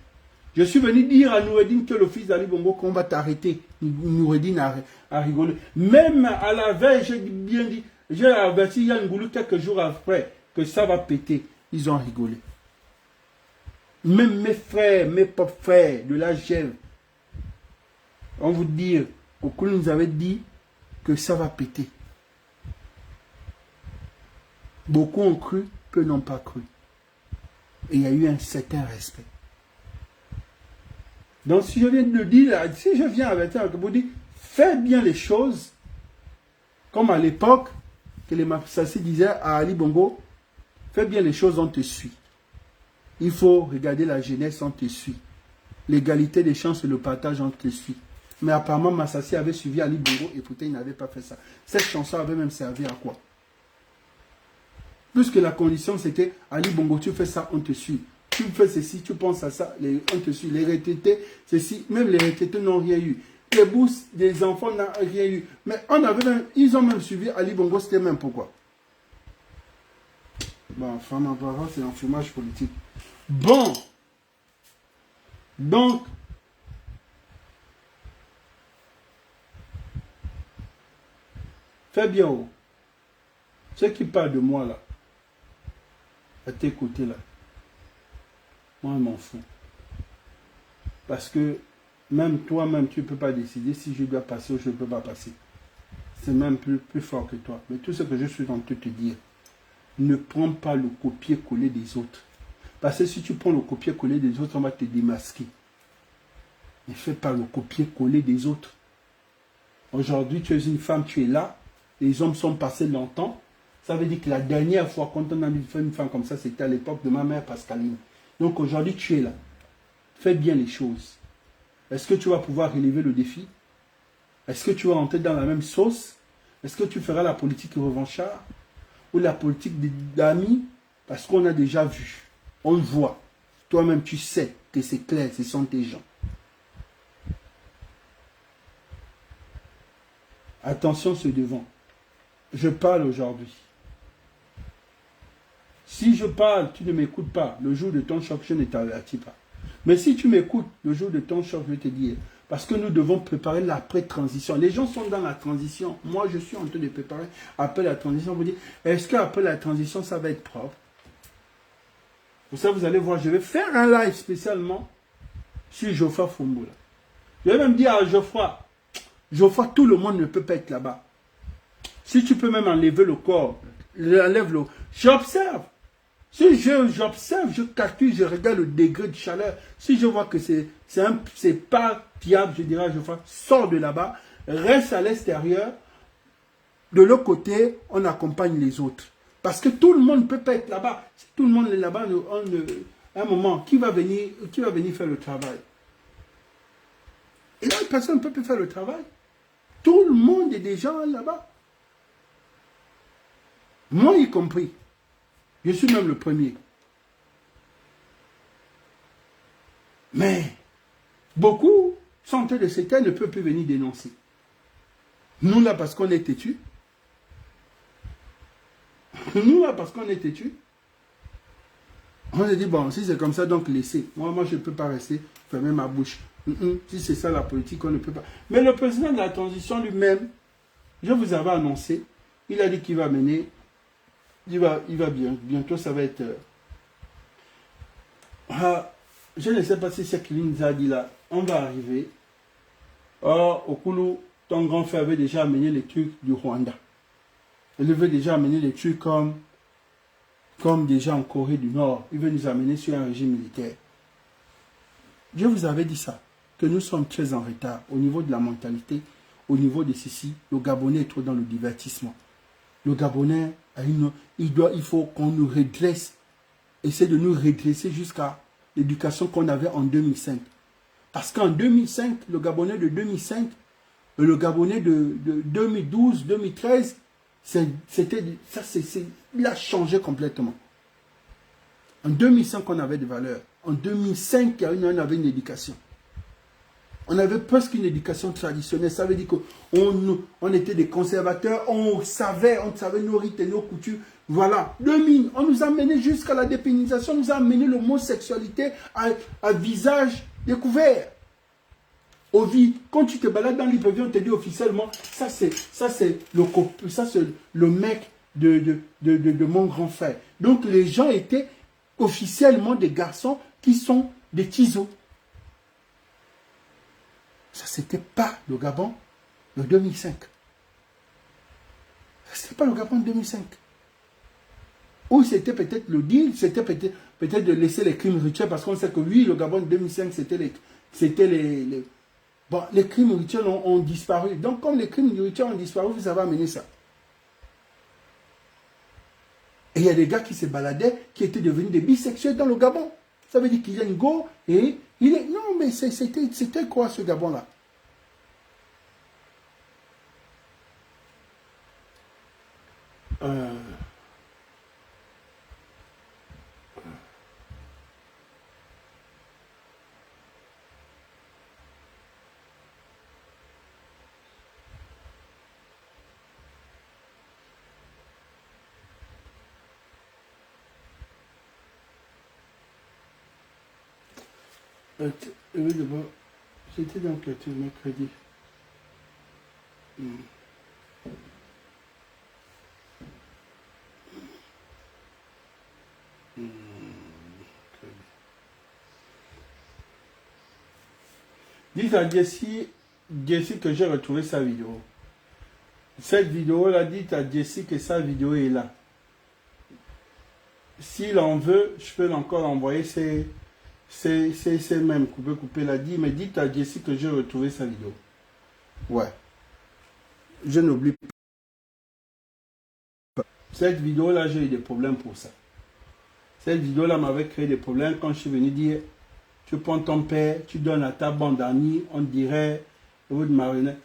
Je suis venu dire à Noureddin que le fils d'Ali Bongo qu'on va t'arrêter. Noureddin a rigolé. Même à la veille, j'ai bien dit, j'ai averti Yann Goulou quelques jours après que ça va péter. Ils ont rigolé. Même mes frères, mes pauvres frères de la GEV, on vous dit, Okulu nous avait dit que ça va péter. Beaucoup ont cru, peu n'ont pas cru. Et il y a eu un certain respect. Donc, si je viens de dire, si je viens avec un vous dire, fais bien les choses, comme à l'époque, que les Mapsassi disaient à Ali Bongo, fais bien les choses, on te suit. Il faut regarder la jeunesse, on te suit. L'égalité des chances et le partage, on te suit. Mais apparemment, Massassi avait suivi Ali Bongo et pourtant, il n'avait pas fait ça. Cette chanson avait même servi à quoi? Puisque la condition, c'était, Ali Bongo, tu fais ça, on te suit. Tu fais ceci, tu penses à ça, on te suit. Les retraités, ceci, même les retraités n'ont rien eu. Les bourses des enfants n'ont rien eu. Mais ils ont même suivi Ali Bongo, c'était même pourquoi. Bon, femme en parole, c'est l'enfumage politique. Bon. Donc, fais bien haut. Ceux qui parlent de moi là, à tes côtés là, moi je m'en fous. Parce que même toi-même, tu ne peux pas décider si je dois passer ou je ne peux pas passer. C'est même plus fort que toi. Mais tout ce que je suis en train de te dire, ne prends pas le copier-coller des autres. Parce que si tu prends le copier-coller des autres, on va te démasquer. Ne fais pas le copier-coller des autres. Aujourd'hui, tu es une femme, tu es là. Les hommes sont passés longtemps. Ça veut dire que la dernière fois quand on a fait une femme comme ça, c'était à l'époque de ma mère Pascaline. Donc aujourd'hui, tu es là. Fais bien les choses. Est-ce que tu vas pouvoir relever le défi? Est-ce que tu vas rentrer dans la même sauce? Est-ce que tu feras la politique revanchard? Ou la politique d'amis? Parce qu'on a déjà vu. On le voit. Toi-même, tu sais que c'est clair, ce sont tes gens. Attention, ce devant. Je parle aujourd'hui. Si je parle, tu ne m'écoutes pas. Le jour de ton choc, je ne t'avertis pas. Mais si tu m'écoutes, le jour de ton choc, je vais te dire. Parce que nous devons préparer l'après-transition. Les gens sont dans la transition. Moi, je suis en train de préparer après la transition. Vous dites, est-ce qu'après la transition, ça va être propre? Pour ça, vous allez voir, je vais faire un live spécialement sur Geoffroy Fumboula. Je vais même dire à Geoffroy, tout le monde ne peut pas être là-bas. Si tu peux même enlever le corps, enlève-le. J'observe. Si j'observe, je calcule, je regarde le degré de chaleur. Si je vois que c'est pas fiable, je dirais à Geoffroy, sors de là-bas, reste à l'extérieur. De l'autre côté, on accompagne les autres. Parce que tout le monde ne peut pas être là-bas. Si tout le monde est là-bas, un moment, qui va venir faire le travail? Et là, personne ne peut plus faire le travail. Tout le monde est déjà là-bas. Moi y compris. Je suis même le premier. Mais beaucoup sont en train de s'éteindre, ne peuvent plus venir dénoncer. Nous là, parce qu'on est têtus. Nous là, parce qu'on est têtus. On a dit, bon, si c'est comme ça, donc laissez. Moi, je ne peux pas rester, fermer ma bouche. Si c'est ça la politique, on ne peut pas. Mais le président de la transition lui-même, je vous avais annoncé, il a dit qu'il va mener, il va bien, bientôt ça va être... je ne sais pas si c'est qu'il nous a dit là, on va arriver. Or, Okulu, ton grand frère avait déjà amené les trucs du Rwanda. Il veut déjà amener les trucs comme déjà en Corée du Nord. Il veut nous amener sur un régime militaire. Je vous avais dit ça, que nous sommes très en retard au niveau de la mentalité, au niveau de ceci. Le Gabonais est trop dans le divertissement. Le Gabonais, il faut qu'on nous redresse, essaie de nous redresser jusqu'à l'éducation qu'on avait en 2005. Parce qu'en 2005, le Gabonais de 2005, le Gabonais de 2012, 2013, il a changé complètement. En 2005, on avait des valeurs. En 2005, on avait une éducation. On avait presque une éducation traditionnelle. Ça veut dire qu'on était des conservateurs. On savait nos rites et nos coutumes. Voilà. 2000, on nous a mené jusqu'à la dépénalisation. On nous a amené l'homosexualité à visage découvert. Quand tu te balades dans l'Ibrevie, on te dit officiellement, ça c'est le mec de mon grand frère. Donc les gens étaient officiellement des garçons qui sont des tisos. Ça, c'était pas le Gabon de 2005. C'était pas le Gabon de 2005. Ou c'était peut-être le deal, c'était peut-être de laisser les crimes rituels, parce qu'on sait que oui, le Gabon de 2005, bon, les crimes rituels ont disparu. Donc, comme les crimes rituels ont disparu, vous avez amené ça. Et il y a des gars qui se baladaient, qui étaient devenus des bisexuels dans le Gabon. Ça veut dire qu'il y a une go et il est... Non, mais c'était quoi ce Gabon-là? C'était donc le mercredi. Dites à Jessie que j'ai retrouvé sa vidéo. Cette vidéo-là, dites à Jessie que sa vidéo est là. S'il en veut, je peux encore envoyer c'est même couper la dit, mais dites à Jessie que j'ai retrouvé sa vidéo. Ouais. Je n'oublie pas. Cette vidéo-là, j'ai eu des problèmes pour ça. Cette vidéo-là m'avait créé des problèmes quand je suis venu dire, tu prends ton père, tu donnes à ta bande d'amis, on dirait, vous de marionnette.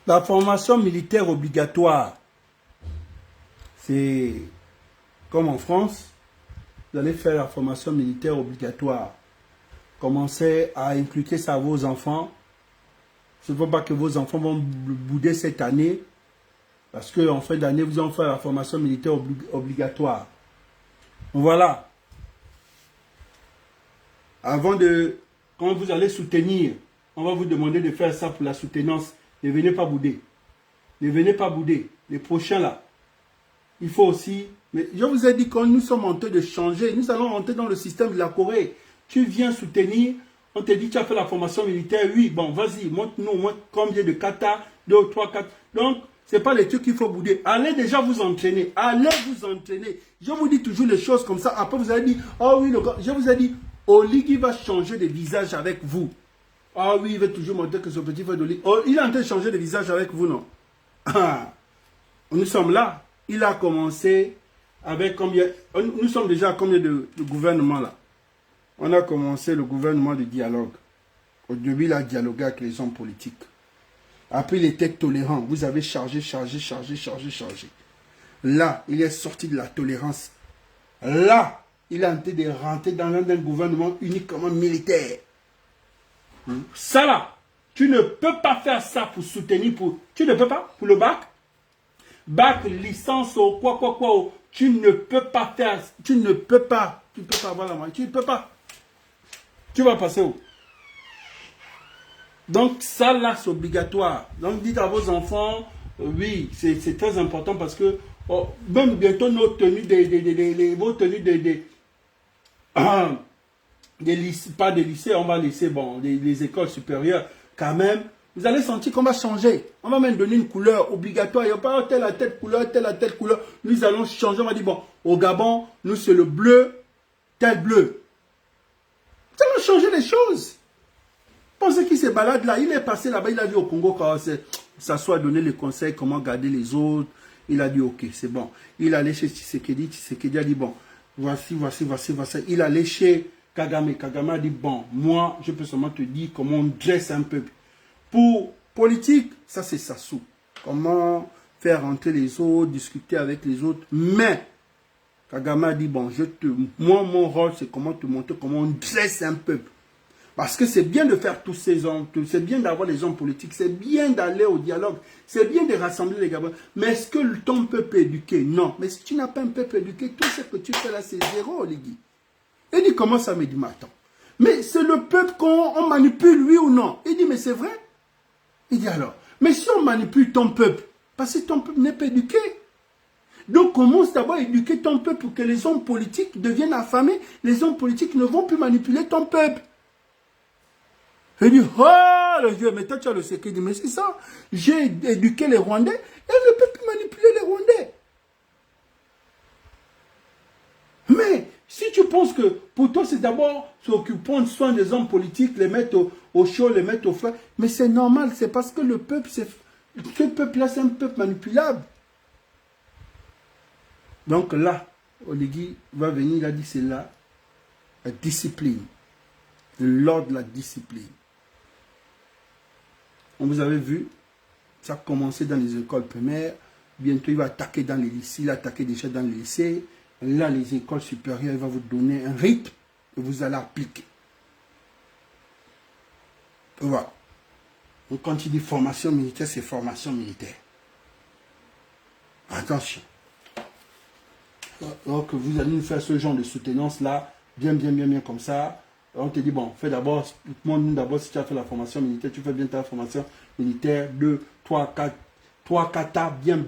La formation militaire obligatoire, c'est comme en France, vous allez faire la formation militaire obligatoire. Commencez à inculquer ça à vos enfants. Il ne faut pas que vos enfants vont bouder cette année, parce qu'en fin d'année, vous allez faire la formation militaire obligatoire. Voilà. Avant de, quand vous allez soutenir, on va vous demander de faire ça pour la soutenance. Ne venez pas bouder. Ne venez pas bouder. Les prochains là. Il faut aussi... Mais je vous ai dit, quand nous sommes en train de changer, nous allons rentrer dans le système de la Corée. Tu viens soutenir, on te dit tu as fait la formation militaire, oui, bon, vas-y, montre-nous au moins combien de katas, 2, 3, 4. Donc, ce n'est pas les trucs qu'il faut bouder. Allez déjà vous entraîner. Allez vous entraîner. Je vous dis toujours les choses comme ça. Après, vous allez dire, oh oui, je vous ai dit, Oligui va changer de visage avec vous. Ah oui, il va toujours montrer que ce petit frère d'Oligui. Oh, il est en train de changer de visage avec vous, non? Ah, nous sommes là. Il a commencé avec combien? Nous sommes déjà à combien de gouvernements là? On a commencé le gouvernement de dialogue. Au début, il a dialogué avec les hommes politiques. Après, il était tolérant. Vous avez chargé. Là, il est sorti de la tolérance. Là, il est en train de rentrer dans un gouvernement uniquement militaire. Ça là, tu ne peux pas faire ça pour soutenir, tu ne peux pas, pour le bac. Bac, licence, quoi, tu ne peux pas faire, tu ne peux pas avoir la main, tu ne peux pas. Tu vas passer où? Donc ça là, c'est obligatoire. Donc dites à vos enfants, oui, c'est très important parce que même bientôt nos tenues, vos tenues des lycées, pas des lycées, on va laisser, bon, les écoles supérieures, quand même, vous allez sentir qu'on va changer. On va même donner une couleur obligatoire. Il n'y a pas telle à telle couleur, telle à telle couleur. Nous allons changer. On va dire, bon, au Gabon, nous, c'est le bleu, tel bleu. Ça va changer les choses. Pensez qu'il se balade là. Il est passé là-bas. Il a vu au Congo quand ça soit donné les conseils, comment garder les autres. Il a dit, ok, c'est bon. Il allait chez Tshisekedi. Tshisekedi a dit, bon, voici. Il allait chez Kagame. Kagame a dit, bon, moi, je peux seulement te dire comment on dresse un peuple. Pour politique, ça c'est Sassou. Comment faire rentrer les autres, discuter avec les autres. Mais, Kagame a dit, bon, moi, mon rôle, c'est comment te montrer comment on dresse un peuple. Parce que c'est bien de faire tous ces hommes, c'est bien d'avoir les hommes politiques, c'est bien d'aller au dialogue, c'est bien de rassembler les Gabonais. Mais est-ce que ton peuple est éduqué? Non. Mais si tu n'as pas un peuple éduqué, tout ce que tu fais là, c'est zéro, Oligui. Il dit, comment ça me dit, mais attends. Mais c'est le peuple qu'on manipule, oui ou non? Il dit, mais c'est vrai. Il dit alors, mais si on manipule ton peuple, parce que ton peuple n'est pas éduqué. Donc commence d'abord à éduquer ton peuple pour que les hommes politiques deviennent affamés. Les hommes politiques ne vont plus manipuler ton peuple. Il dit, oh le Dieu, mais toi tu as le secret. Il dit, mais c'est ça. J'ai éduqué les Rwandais et je ne peux plus manipuler les Rwandais. Mais si tu penses que pour toi c'est d'abord s'occuper soin des hommes politiques, les mettre au chaud, les mettre au frais, mais c'est normal, c'est parce que le peuple, ce peuple-là, c'est un peuple manipulable. Donc là, Oligui va venir, il a dit c'est là, la discipline, l'ordre de la discipline. On vous avait vu, ça a commencé dans les écoles primaires, bientôt il va attaquer dans les lycées, il a attaqué déjà dans les lycées. Là, les écoles supérieures, il va vous donner un rythme que vous allez appliquer. Voilà. Donc, quand il dit formation militaire, c'est formation militaire. Attention. Donc, vous allez nous faire ce genre de soutenance-là, bien comme ça. On te dit, bon, fais d'abord, montre-nous d'abord si tu as fait la formation militaire, tu fais bien ta formation militaire, 2, 3, 4. 3 katas, bien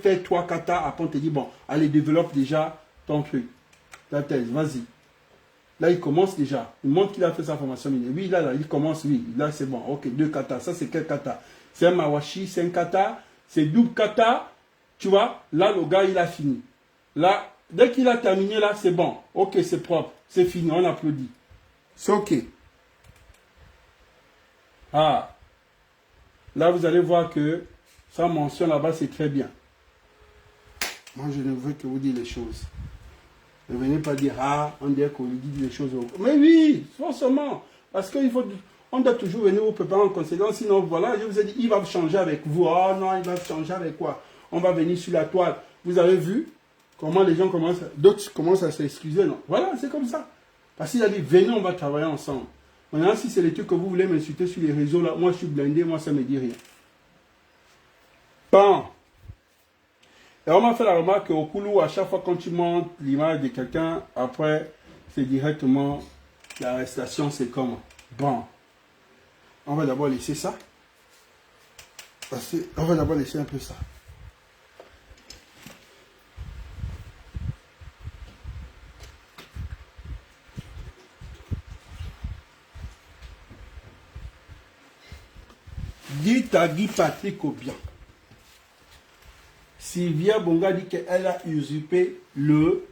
fait 3 katas. Après, on te dit, bon, allez, développe déjà ton truc, ta thèse, vas-y. Là, il commence déjà. Il montre qu'il a fait sa formation militaire. Oui, là, il commence, oui. Là, c'est bon. Ok, 2 katas. Ça, c'est quel kata? C'est un mawashi, c'est un kata. C'est double kata. Tu vois, là, le gars, il a fini. Là, dès qu'il a terminé, là, c'est bon. Ok, c'est propre. C'est fini. On applaudit. C'est ok. Ah. Là, vous allez voir que sa mention là-bas, c'est très bien. Moi, je ne veux que vous dites les choses. Ne venez pas dire, ah, on dirait qu'on lui dit les choses. Mais oui, forcément. Parce qu'il faut... On doit toujours venir vous préparer en conséquence. Sinon, voilà, je vous ai dit, il va changer avec vous. Oh non, il va changer avec quoi? On va venir sur la toile. Vous avez vu comment les gens commencent, d'autres commencent à s'excuser. Non, voilà, c'est comme ça. Parce qu'il a dit, venez, on va travailler ensemble. Maintenant, si c'est les trucs que vous voulez m'insulter sur les réseaux, là, moi je suis blindé, moi ça ne me dit rien. Bon. Et on m'a fait la remarque qu'au Koulou, à chaque fois quand tu montes l'image de quelqu'un, après, c'est directement l'arrestation, c'est comment? Bon. On va d'abord laisser ça. On va d'abord laisser un peu ça. Dites à Guy Patrick Obiang. Sylvia Bonga dit qu'elle a usurpé le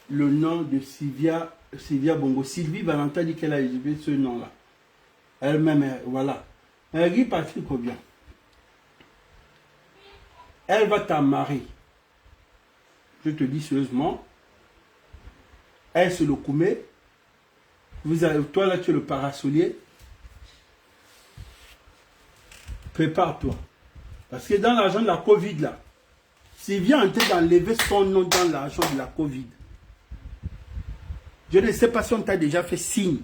nom de Sylvia Bongo. Sylvie Valentin dit qu'elle a usurpé ce nom-là. Elle-même, voilà. Guy Patrick Obiang. Elle va t'amarrer. Je te dis sérieusement. Elle, c'est le Koumé. Toi, là, tu es le parasolier. Prépare-toi. Parce que dans l'argent de la Covid, là, Sylvia est en train d'enlever son nom dans l'argent de la Covid. Je ne sais pas si on t'a déjà fait signe.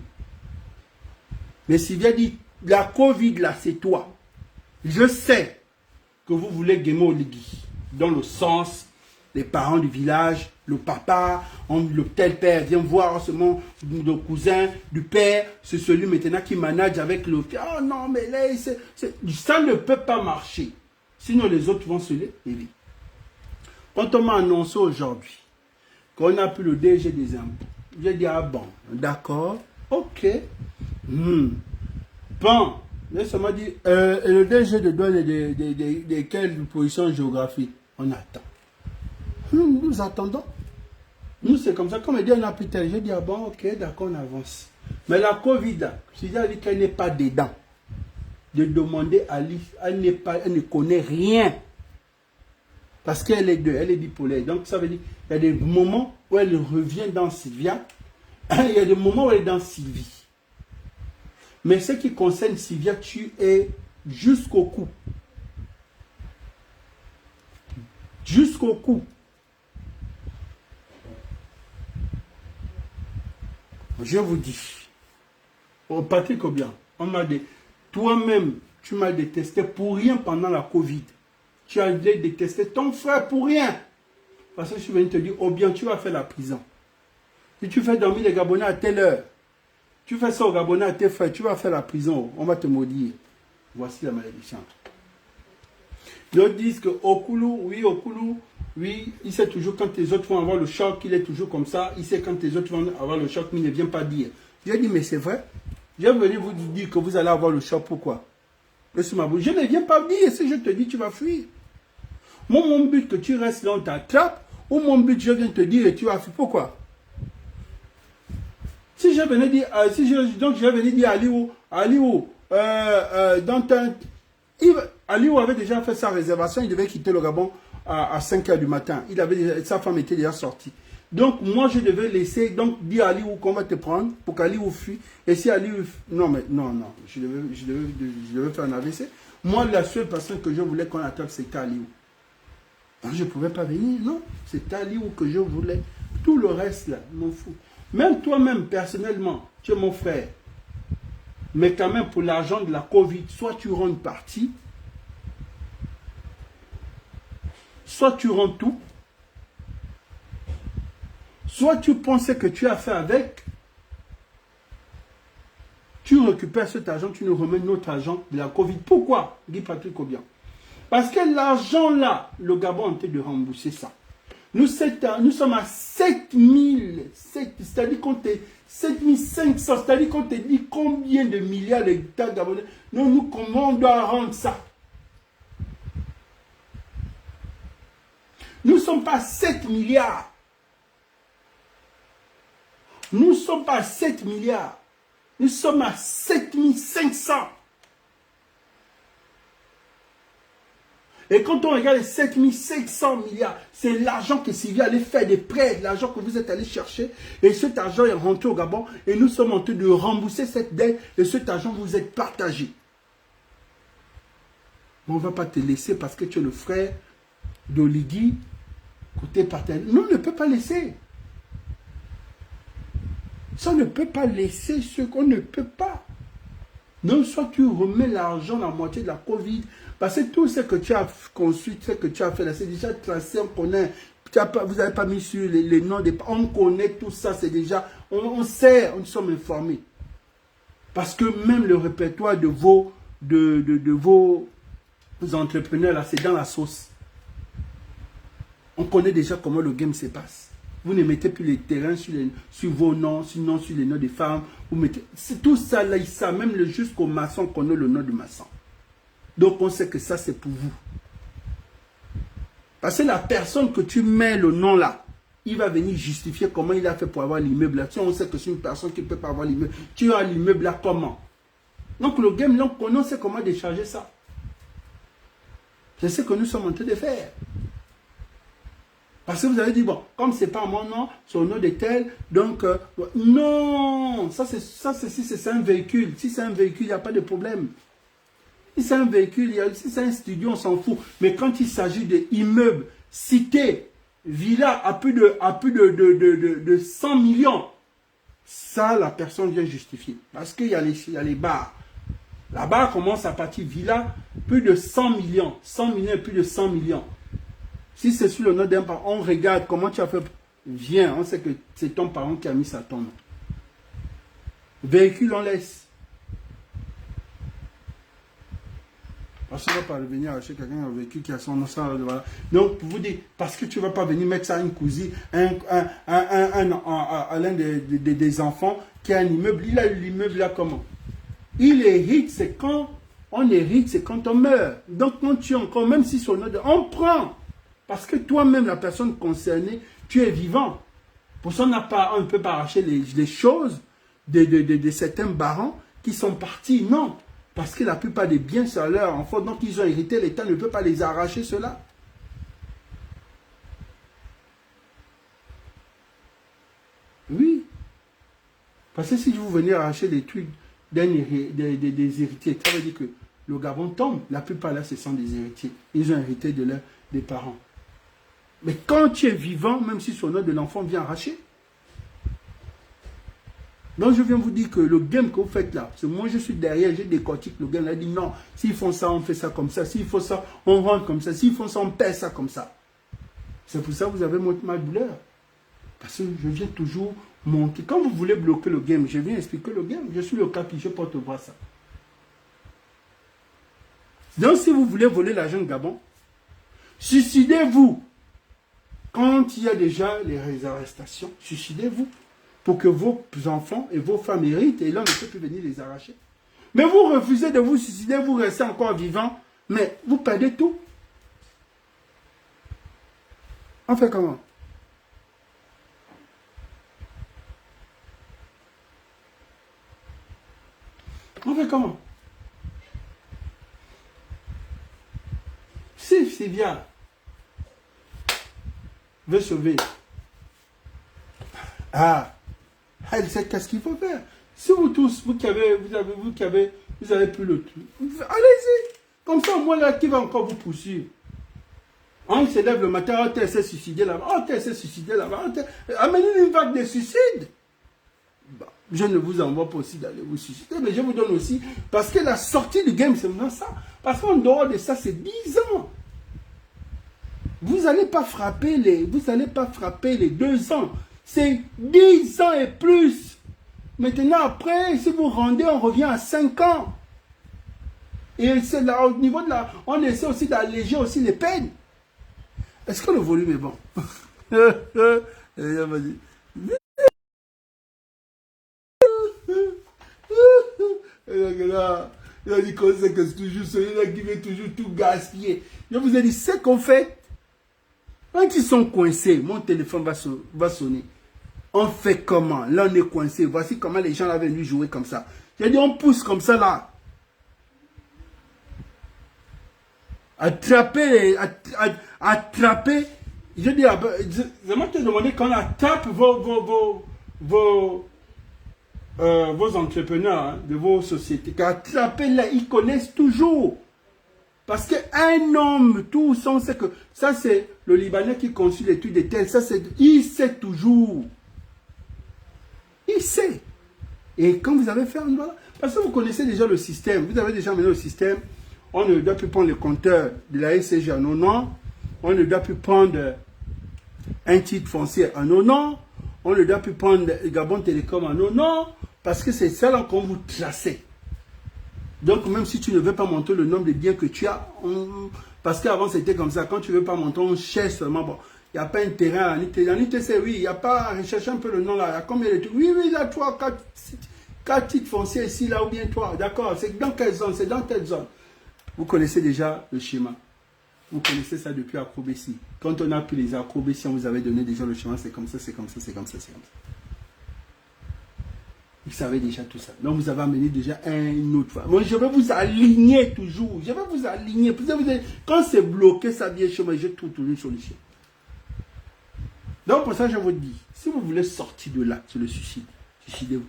Mais Sylvia dit, la Covid, là, c'est toi. Je sais que vous voulez Guémo Oligui. Dans le sens, les parents du village, le papa, le tel père vient voir seulement le cousin du père, c'est celui maintenant qui manage avec le... Oh non, mais là, ça ne peut pas marcher. Sinon, les autres vont se lever. Quand on m'a annoncé aujourd'hui qu'on a plus le DG des impôts, j'ai dit, ah bon, d'accord, ok. Bon, laisse-moi dire, et le DG de douane de quelle position géographique? On attend. Nous attendons. Nous, c'est comme ça. Comme elle dit, on a pris tel. J'ai dit, ah bon, ok, d'accord, on avance. Mais la Covid, si j'ai dit qu'elle n'est pas dedans, de demander à lui, elle ne connaît rien. Parce qu'elle est elle est bipolaire. Donc, ça veut dire qu'il y a des moments où elle revient dans Sylvia. Il y a des moments où elle est dans Sylvie. Mais ce qui concerne Sylvia, tu es jusqu'au cou. Jusqu'au cou. Je vous dis, au Patrick Obiang, on m'a dit, toi-même, tu m'as détesté pour rien pendant la Covid. Tu as détesté ton frère pour rien. Parce que je suis venu te dire, Obiang, tu vas faire la prison. Si tu fais dormir les Gabonais à telle heure, tu fais ça aux Gabonais à tes frères, tu vas faire la prison. On va te maudire. Voici la malédiction. D'autres disent que Okoulou, oui, il sait toujours quand les autres vont avoir le choc, il est toujours comme ça. Il sait quand les autres vont avoir le choc, mais il ne vient pas dire. J'ai dit, mais c'est vrai. Je vais venir vous dire que vous allez avoir le choc. Pourquoi? Je ne viens pas dire. Si je te dis, tu vas fuir. Moi, mon but que tu restes là, on t'attrape. Ou mon but, je viens te dire et tu vas fuir. Pourquoi? Si je venais dire, donc je vais venir dire à Aliou, Aliou avait déjà fait sa réservation, il devait quitter le Gabon à 5 h du matin. Sa femme était déjà sortie. Donc, moi, je devais laisser, donc, dire à Aliou qu'on va te prendre pour qu'Aliou fuit. Et si Aliou... Non, je devais faire un AVC. Moi, la seule personne que je voulais qu'on attrape, c'était Aliou. Donc, je ne pouvais pas venir, non. C'était Aliou que je voulais. Tout le reste, là, m'en fout. Même toi-même, personnellement, tu es mon frère. Mais quand même, pour l'argent de la Covid, soit tu rends une partie, soit tu rends tout, soit tu pensais que tu as fait avec, tu récupères cet argent, tu nous remets notre argent de la Covid. Pourquoi, Guy Patrick Obiang? Parce que l'argent là, le Gabon a tenté de rembourser ça. Nous sommes à 7000, c'est-à-dire qu'on te 7500, c'est-à-dire qu'on te dit combien de milliards d'États gabonais. Comment on doit rendre ça? Nous ne sommes pas 7 milliards. Nous ne sommes pas 7 milliards. Nous sommes à 7500. Et quand on regarde les 7500 milliards, c'est l'argent que Sylvie allait faire des prêts, l'argent que vous êtes allé chercher. Et cet argent est rentré au Gabon. Et nous sommes en train de rembourser cette dette. Et cet argent vous est partagé. On ne va pas te laisser parce que tu es le frère d'Oligui, côté partenaire. Non, on ne peut pas laisser. Ça ne peut pas laisser ce qu'on ne peut pas. Non, soit tu remets l'argent, la moitié de la Covid, parce que tout ce que tu as construit, ce que tu as fait là, c'est déjà tracé, on connaît. Vous n'avez pas mis sur les noms des... On connaît tout ça, c'est déjà... On sait, on sommes informés. Parce que même le répertoire de vos entrepreneurs là, c'est dans la sauce. On connaît déjà comment le game se passe. Vous ne mettez plus les terrains sur vos noms, sinon sur les noms des femmes. Vous mettez tout ça là, ça, même jusqu'au maçon connaît le nom du maçon. Donc on sait que ça c'est pour vous. Parce que la personne que tu mets le nom là, il va venir justifier comment il a fait pour avoir l'immeuble là. Si on sait que c'est une personne qui ne peut pas avoir l'immeuble, tu as l'immeuble là comment? Donc le game là, on sait comment décharger ça. C'est ce que nous sommes en train de faire. Parce que vous avez dit, bon, comme ce n'est pas mon nom, c'est au nom de tel, donc, non, si c'est un véhicule, si c'est un véhicule, il n'y a pas de problème. Si c'est un véhicule, si c'est un studio, on s'en fout. Mais quand il s'agit d'immeubles, cités, villas à plus de 100 millions, ça, la personne vient justifier. Parce qu'il y a les bars. La barre commence à partir villa, plus de 100 millions. 100 millions et plus de 100 millions. Si c'est sur le nom d'un parent, on regarde comment tu as fait. Viens, on sait que c'est ton parent qui a mis ça à ton nom. Véhicule, on laisse. Parce qu'on ne va pas venir acheter quelqu'un un véhicule qui a son nom. Voilà. Donc, pour vous dire, parce que tu ne vas pas venir mettre ça à une cousine, à l'un des enfants qui a un immeuble. Il a l'immeuble là comment? Il hérite, c'est quand on hérite, c'est quand on meurt. Donc, quand tu es encore, même si son nom, on prend. Parce que toi-même, la personne concernée, tu es vivant. Pour ça, on ne peut pas arracher les choses de certains barons qui sont partis. Non. Parce que la plupart des biens, c'est à leur enfant. Donc, ils ont hérité. L'État ne peut pas les arracher, cela. Oui. Parce que si vous venez arracher les trucs des héritiers, ça veut dire que le Gabon tombe. La plupart, là, ce sont des héritiers. Ils ont hérité des parents. Mais quand tu es vivant, même si son nom de l'enfant vient arracher. Donc je viens vous dire que le game que vous faites là, c'est moi je suis derrière, j'ai décortique le game, là, dit non, s'ils font ça, on fait ça comme ça, s'ils font ça, on rentre comme ça, s'ils font ça, on pèse ça comme ça. C'est pour ça que vous avez ma douleur. Parce que je viens toujours monter. Quand vous voulez bloquer le game, je viens expliquer le game. Je suis le capi, je peux te voir ça. Donc si vous voulez voler l'argent de Gabon, suicidez-vous. Quand il y a déjà les arrestations, suicidez-vous pour que vos enfants et vos femmes héritent et l'on ne peut plus venir les arracher. Mais vous refusez de vous suicider, vous restez encore vivant, mais vous perdez tout. On fait comment? On fait comment? Si Sylvia veut sauver, elle sait qu'est-ce qu'il faut faire. Si vous tous, vous avez plus le truc, allez-y. Comme ça, moi là, qui va encore vous poursuivre? On se lève le matin, on s'est suicidé là-bas, on s'est suicidé là-bas, amenez une vague de suicides. Bah, je ne vous envoie pas aussi d'aller vous suicider, mais je vous donne aussi, parce que la sortie du game, c'est maintenant ça. Parce qu'en dehors de ça, c'est 10 ans. Vous n'allez pas frapper les 2 ans. C'est 10 ans et plus. Maintenant, après, si vous rendez, on revient à 5 ans. Et c'est là, au niveau de la... On essaie aussi d'alléger aussi les peines. Est-ce que le volume est bon? Il a dit qu'on sait que c'est toujours celui-là qui veut toujours tout gaspiller. Je vous ai dit, c'est qu'on fait. Quand ils sont coincés, mon téléphone va sonner. On fait comment? Là, on est coincé. Voici comment les gens avaient venus jouer comme ça. J'ai dit, on pousse comme ça là. Attraper, attraper. Je dis, j'aimerais te demander qu'on attrape vos entrepreneurs hein, de vos sociétés. Attraper là, ils connaissent toujours. Parce qu'un homme, tout ça, on sait que ça c'est le Libanais qui conçut l'étude des terres. Ça c'est, il sait toujours. Il sait. Et quand vous avez fait un voilà, parce que vous connaissez déjà le système, vous avez déjà mené le système, on ne doit plus prendre le compteur de la SCG en un an, on ne doit plus prendre un titre foncier en un an, on ne doit plus prendre Gabon Télécom en un an, parce que c'est ça là qu'on vous tracez. Donc même si tu ne veux pas monter le nombre de biens que tu as, parce qu'avant c'était comme ça, quand tu ne veux pas monter, on cherche seulement, bon, il n'y a pas un terrain en ITC, oui, il n'y a pas à rechercher un peu le nom là, il y a combien de trucs, oui, là, 3, 4 titres fonciers ici, là, ou bien 3, d'accord, c'est dans quelle zone, c'est dans telle zone. Vous connaissez déjà le schéma. Vous connaissez ça depuis Acrobessi. Quand on a pris les Acrobessi, on vous avait donné déjà le schéma, c'est comme ça, c'est comme ça, c'est comme ça, c'est comme ça. Vous savez déjà tout ça. Donc vous avez amené déjà une autre fois. Moi, je vais vous aligner toujours. Je vais vous aligner. Quand c'est bloqué, ça vient chez moi, je trouve toujours une solution. Donc pour ça, je vous dis, si vous voulez sortir de là, sur le suicide, suicidez-vous.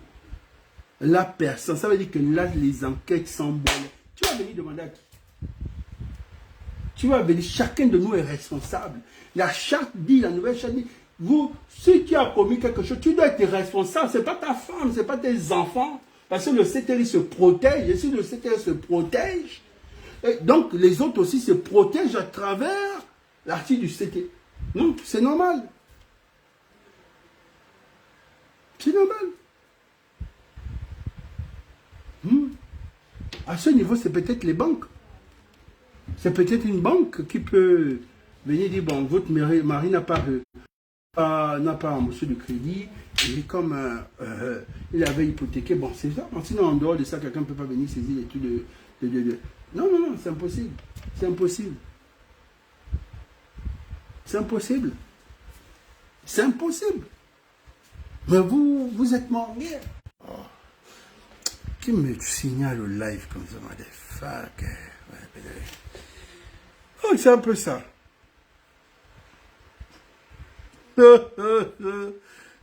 La personne, ça veut dire que là, les enquêtes sont bonnes. Tu vas venir demander à qui? Tu vas venir, chacun de nous est responsable. La charte dit, la nouvelle charte dit, vous, si tu as commis quelque chose, tu dois être responsable. Ce n'est pas ta femme, ce n'est pas tes enfants. Parce que le CTRI se protège. Et si le CTRI se protège, et donc les autres aussi se protègent à travers l'article du CTRI. Non, c'est normal. C'est normal. À ce niveau, c'est peut-être les banques. C'est peut-être une banque qui peut venir dire, bon, votre mari n'a pas remboursé de crédit, et comme il avait hypothéqué, bon, c'est ça. Sinon, en dehors de ça, quelqu'un ne peut pas venir saisir l'étude de... Non, non, non, c'est impossible. C'est impossible. C'est impossible. C'est impossible. Mais vous êtes mort. Oh. Qui me signale au live comme ça, motherfucker. Oh, c'est un peu ça. Non,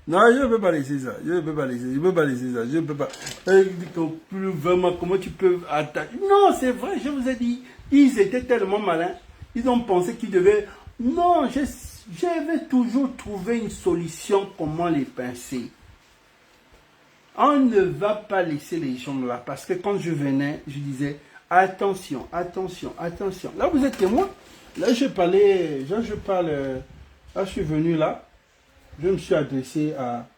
je ne peux pas laisser ça. Je ne peux pas laisser. Je ne peux pas laisser ça. Je ne peux pas. Vraiment, comment tu peux attaquer? Non, c'est vrai, je vous ai dit. Ils étaient tellement malins. Ils ont pensé qu'ils devaient... Non, j'avais toujours trouvé une solution comment les pincer. On ne va pas laisser les gens là. Parce que quand je venais, je disais, attention, attention, attention. Là, vous êtes témoin. Là, je parlais, là, je parle... Là, je suis venu là. Je me suis adressé à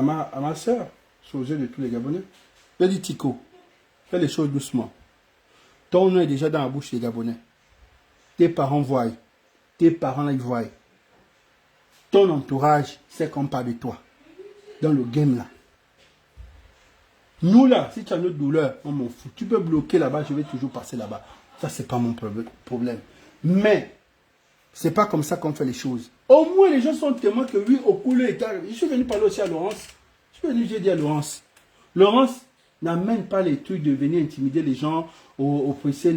ma soeur, José de tous les Gabonais. Je dit, Tico, fais les choses doucement. Ton nom est déjà dans la bouche des Gabonais. Tes parents voient. Tes parents là, ils voient. Ton entourage sait qu'on parle de toi. Dans le game là. Nous là, si tu as notre douleur, on m'en fout. Tu peux bloquer là-bas, je vais toujours passer là-bas. Ça, c'est pas mon problème. Mais, c'est pas comme ça qu'on fait les choses. Au moins, les gens sont témoins que oui, au couleur est arrivé. Je suis venu parler aussi à Laurence. Je suis venu, j'ai dit à Laurence. Laurence n'amène pas les trucs de venir intimider les gens, oppresser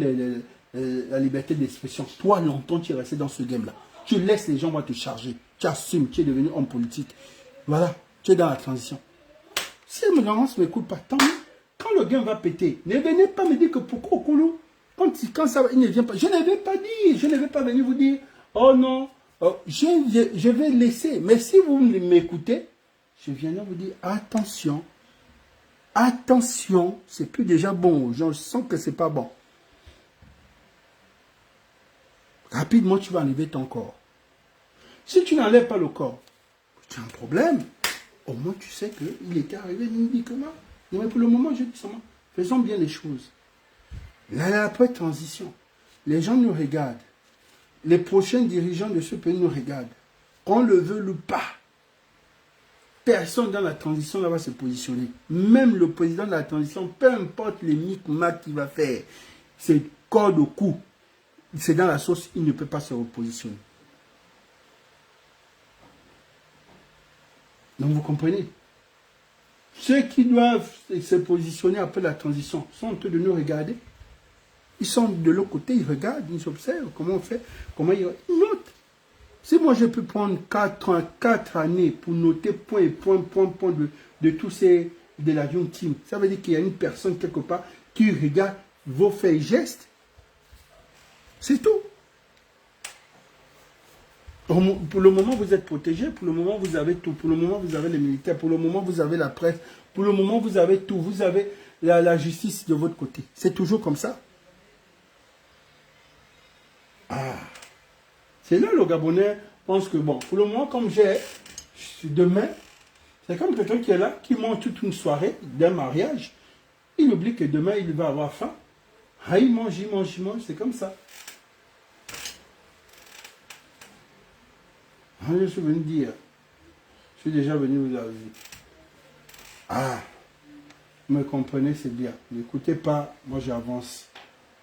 la liberté d'expression. Toi, longtemps, tu es resté dans ce game-là. Tu laisses les gens te charger. Tu assumes, tu es devenu homme politique. Voilà, tu es dans la transition. Si Laurence ne m'écoute pas, tant mieux. Quand le game va péter, ne venez pas me dire que pourquoi au Koulou, quand ça va, il ne vient pas. Je ne vais pas dire, je ne vais pas venir vous dire, oh non, je vais laisser. Mais si vous m'écoutez, je viendrai vous dire, attention, attention, c'est plus déjà bon. Je sens que c'est pas bon. Rapidement, tu vas enlever ton corps. Si tu n'enlèves pas le corps, tu as un problème. Au moins, tu sais qu'il était arrivé uniquement. Mais pour le moment, je dis seulement, faisons bien les choses. Là, après transition, les gens nous regardent. Les prochains dirigeants de ce pays nous regardent. Qu'on le veut ou pas. Personne dans la transition là va se positionner. Même le président de la transition, peu importe les micmacs qu'il va faire, c'est corde au cou. C'est dans la sauce, il ne peut pas se repositionner. Donc vous comprenez? Ceux qui doivent se positionner après la transition sont en train de nous regarder. Ils sont de l'autre côté, ils regardent, ils observent comment on fait, comment ils notent. Si moi je peux prendre 4 années pour noter point et point de tous ces de la Young Team, ça veut dire qu'il y a une personne quelque part qui regarde vos faits et gestes. C'est tout. Pour le moment, vous êtes protégé. Pour le moment, vous avez tout. Pour le moment, vous avez les militaires. Pour le moment, vous avez la presse. Pour le moment, vous avez tout. Vous avez la justice de votre côté. C'est toujours comme ça. Ah. C'est là le Gabonais pense que, bon, pour le moment, comme demain, c'est comme quelqu'un qui est là, qui mange toute une soirée d'un mariage. Il oublie que demain, il va avoir faim. Ah, il mange, c'est comme ça. Ah, je suis venu dire, je suis déjà venu vous aviser. Ah, vous me comprenez, c'est bien. N'écoutez pas, moi j'avance.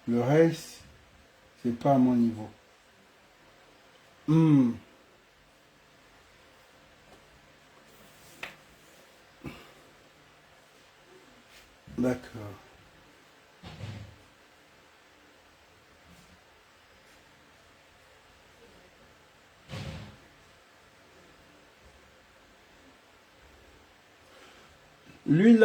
Le reste, c'est pas à mon niveau. D'accord. Lui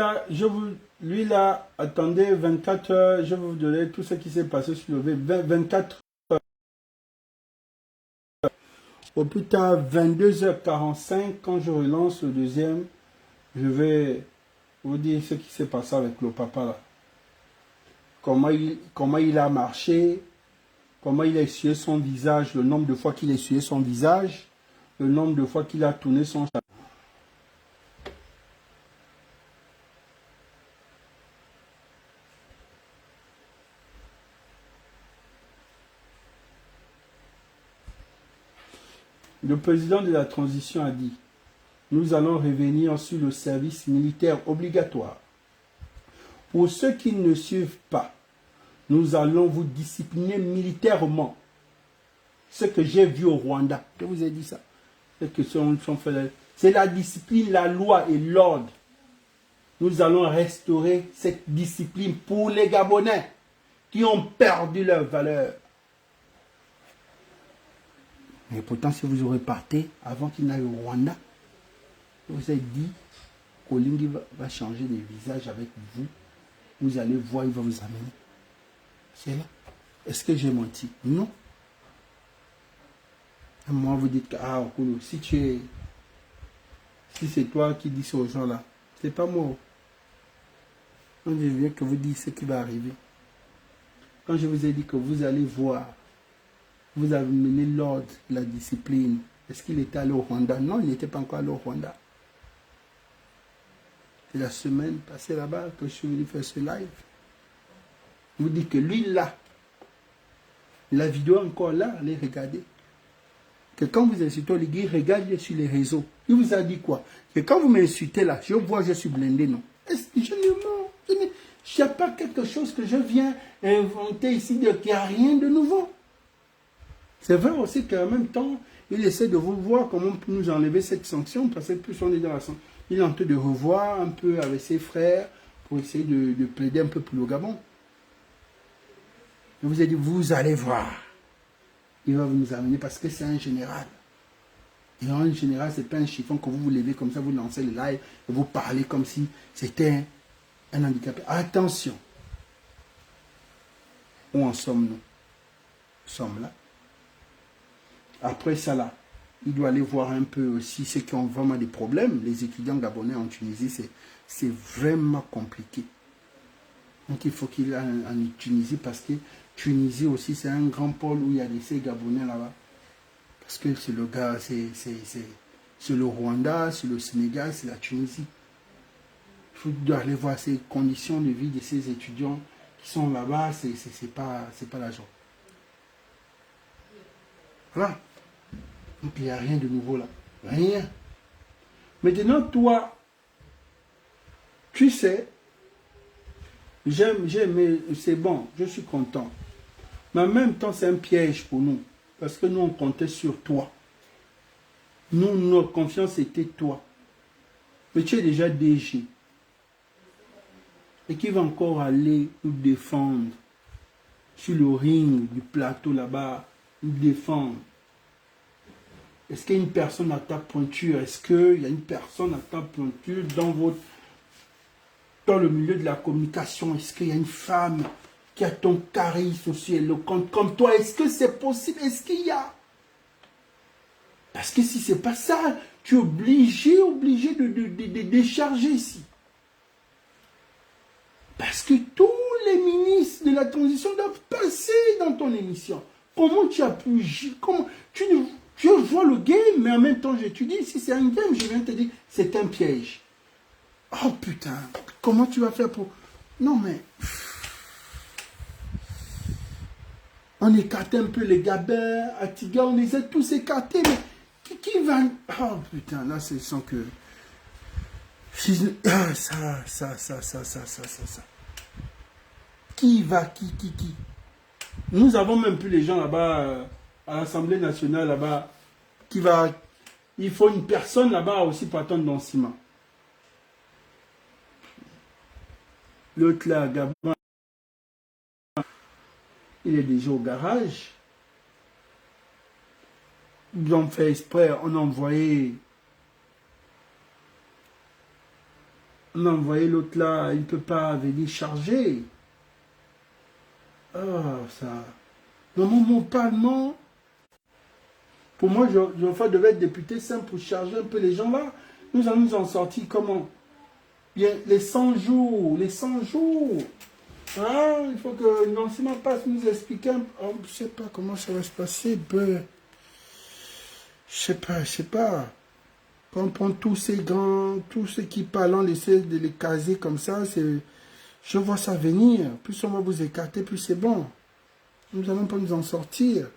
là, attendez 24 heures, je vais vous donner tout ce qui s'est passé sur le 24 heures. Au plus tard, 22h45, quand je relance le deuxième, je vais vous dire ce qui s'est passé avec le papa là. Comment il a marché, comment il a essuyé son visage, le nombre de fois qu'il a essuyé son visage, le nombre de fois qu'il a tourné son chapeau. Le président de la transition a dit, nous allons revenir sur le service militaire obligatoire. Pour ceux qui ne suivent pas, nous allons vous discipliner militairement. Ce que j'ai vu au Rwanda, je vous ai dit ça. C'est la discipline, la loi et l'ordre. Nous allons restaurer cette discipline pour les Gabonais qui ont perdu leur valeur. Et pourtant, si vous aurez parté avant qu'il n'aille au Rwanda, je vous ai dit qu'Olingi va changer de visage avec vous. Vous allez voir, il va vous amener. C'est là. Est-ce que j'ai menti? Non. Et moi, vous dites que, ah, Okolo, si c'est toi qui dis ça aux gens là, c'est pas moi. Quand je viens que vous dites ce qui va arriver. Quand je vous ai dit que vous allez voir, vous avez mené l'ordre, la discipline. Est-ce qu'il était allé au Rwanda? Non, il n'était pas encore allé au Rwanda. C'est la semaine passée là-bas que je suis venu faire ce live. Vous dites que lui là, la vidéo encore là, allez regarder. Que quand vous insultez les gars, regardez sur les réseaux. Il vous a dit quoi? Que quand vous m'insultez là, je vois, je suis blindé, non? Est-ce que je ne mens? Il n'y a pas quelque chose que je viens inventer ici, qu'il n'y a rien de nouveau. C'est vrai aussi qu'en même temps, il essaie de vous voir comment on peut nous enlever cette sanction, parce que plus on est dans la sanction, il est en train de revoir un peu avec ses frères pour essayer de plaider un peu pour le Gabon. Je vous ai dit, vous allez voir. Il va nous amener parce que c'est un général. Et en général, ce n'est pas un chiffon que vous vous levez comme ça, vous lancez le live et vous parlez comme si c'était un handicapé. Attention. Où en sommes-nous? Nous sommes là. Après ça, là, il doit aller voir un peu aussi ceux qui ont vraiment des problèmes. Les étudiants gabonais en Tunisie, c'est vraiment compliqué. Donc il faut qu'il aille en Tunisie parce que Tunisie aussi, c'est un grand pôle où il y a des Gabonais là-bas. Parce que c'est le gars, c'est le Rwanda, c'est le Sénégal, c'est la Tunisie. Il faut aller voir ces conditions de vie de ces étudiants qui sont là-bas, c'est pas la joie. Voilà. Donc il n'y a rien de nouveau là. Rien. Maintenant, toi, tu sais, j'aime, c'est bon, je suis content. Mais en même temps, c'est un piège pour nous. Parce que nous, on comptait sur toi. Nous, notre confiance était toi. Mais tu es déjà DG. Et qui va encore aller nous défendre? sur le ring du plateau là-bas, ils défendent. Est-ce qu'il y a une personne à ta pointure? Est-ce qu'il y a une personne à ta pointure dans le milieu de la communication? Est-ce qu'il y a une femme qui a ton charisme aussi éloquent comme toi? Est-ce que c'est possible? Est-ce qu'il y a? Parce que si c'est pas ça, tu es obligé de décharger ici. Parce que tous les ministres de la transition doivent passer dans ton émission. Comment tu as pu... Comment, tu vois le game, mais en même temps, j'étudie. Si c'est un game, je viens de te dire, c'est un piège. Oh putain, comment tu vas faire pour... Non mais... On écartait un peu les gabins, Atiga, on les a tous écartés, mais qui va... Oh putain, là, c'est sans que... Ça. Qui va, qui Nous avons même plus les gens là-bas, à l'Assemblée nationale, là-bas, qui va... Il faut une personne là-bas aussi pour attendre dans le ciment. L'autre là, Gabin, il est déjà au garage. Ils ont fait exprès, on a envoyé l'autre là, il ne peut pas venir charger. Ah, ça. Normalement, parlement, pour moi, je devais être député simple pour charger un peu les gens là. Nous allons nous en sortir comment? Bien, les 100 jours. Ah, il faut que Nancy passe nous expliquer. Oh, je ne sais pas comment ça va se passer. Je sais pas. Quand on prend tous ces grands, tous ceux qui parlent, on essaie de les caser comme ça, je vois ça venir. Plus on va vous écarter, plus c'est bon. Nous n'allons pas nous en sortir.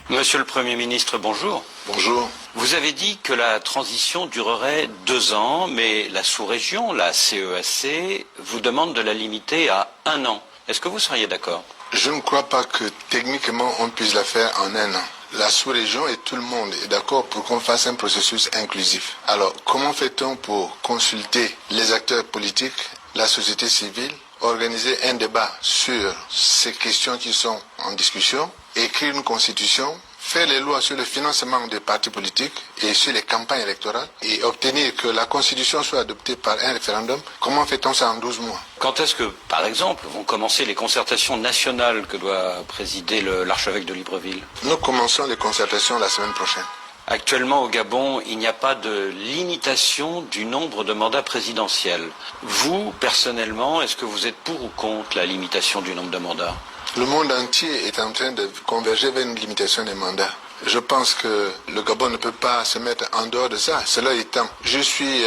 Monsieur le Premier ministre, bonjour. Bonjour. Vous avez dit que la transition durerait 2 ans, mais la sous-région, la CEAC, vous demande de la limiter à 1 an. Est-ce que vous seriez d'accord? Je ne crois pas que techniquement on puisse la faire en 1 an. La sous-région et tout le monde est d'accord pour qu'on fasse un processus inclusif. Alors, comment fait-on pour consulter les acteurs politiques, la société civile, organiser un débat sur ces questions qui sont en discussion, écrire une constitution, faire les lois sur le financement des partis politiques et sur les campagnes électorales et obtenir que la constitution soit adoptée par un référendum? Comment fait-on ça en 12 mois? Quand est-ce que, par exemple, vont commencer les concertations nationales que doit présider l'archevêque de Libreville? Nous commençons les concertations la semaine prochaine. Actuellement, au Gabon, il n'y a pas de limitation du nombre de mandats présidentiels. Vous, personnellement, est-ce que vous êtes pour ou contre la limitation du nombre de mandats? Le monde entier est en train de converger vers une limitation des mandats. Je pense que le Gabon ne peut pas se mettre en dehors de ça. Cela étant, je suis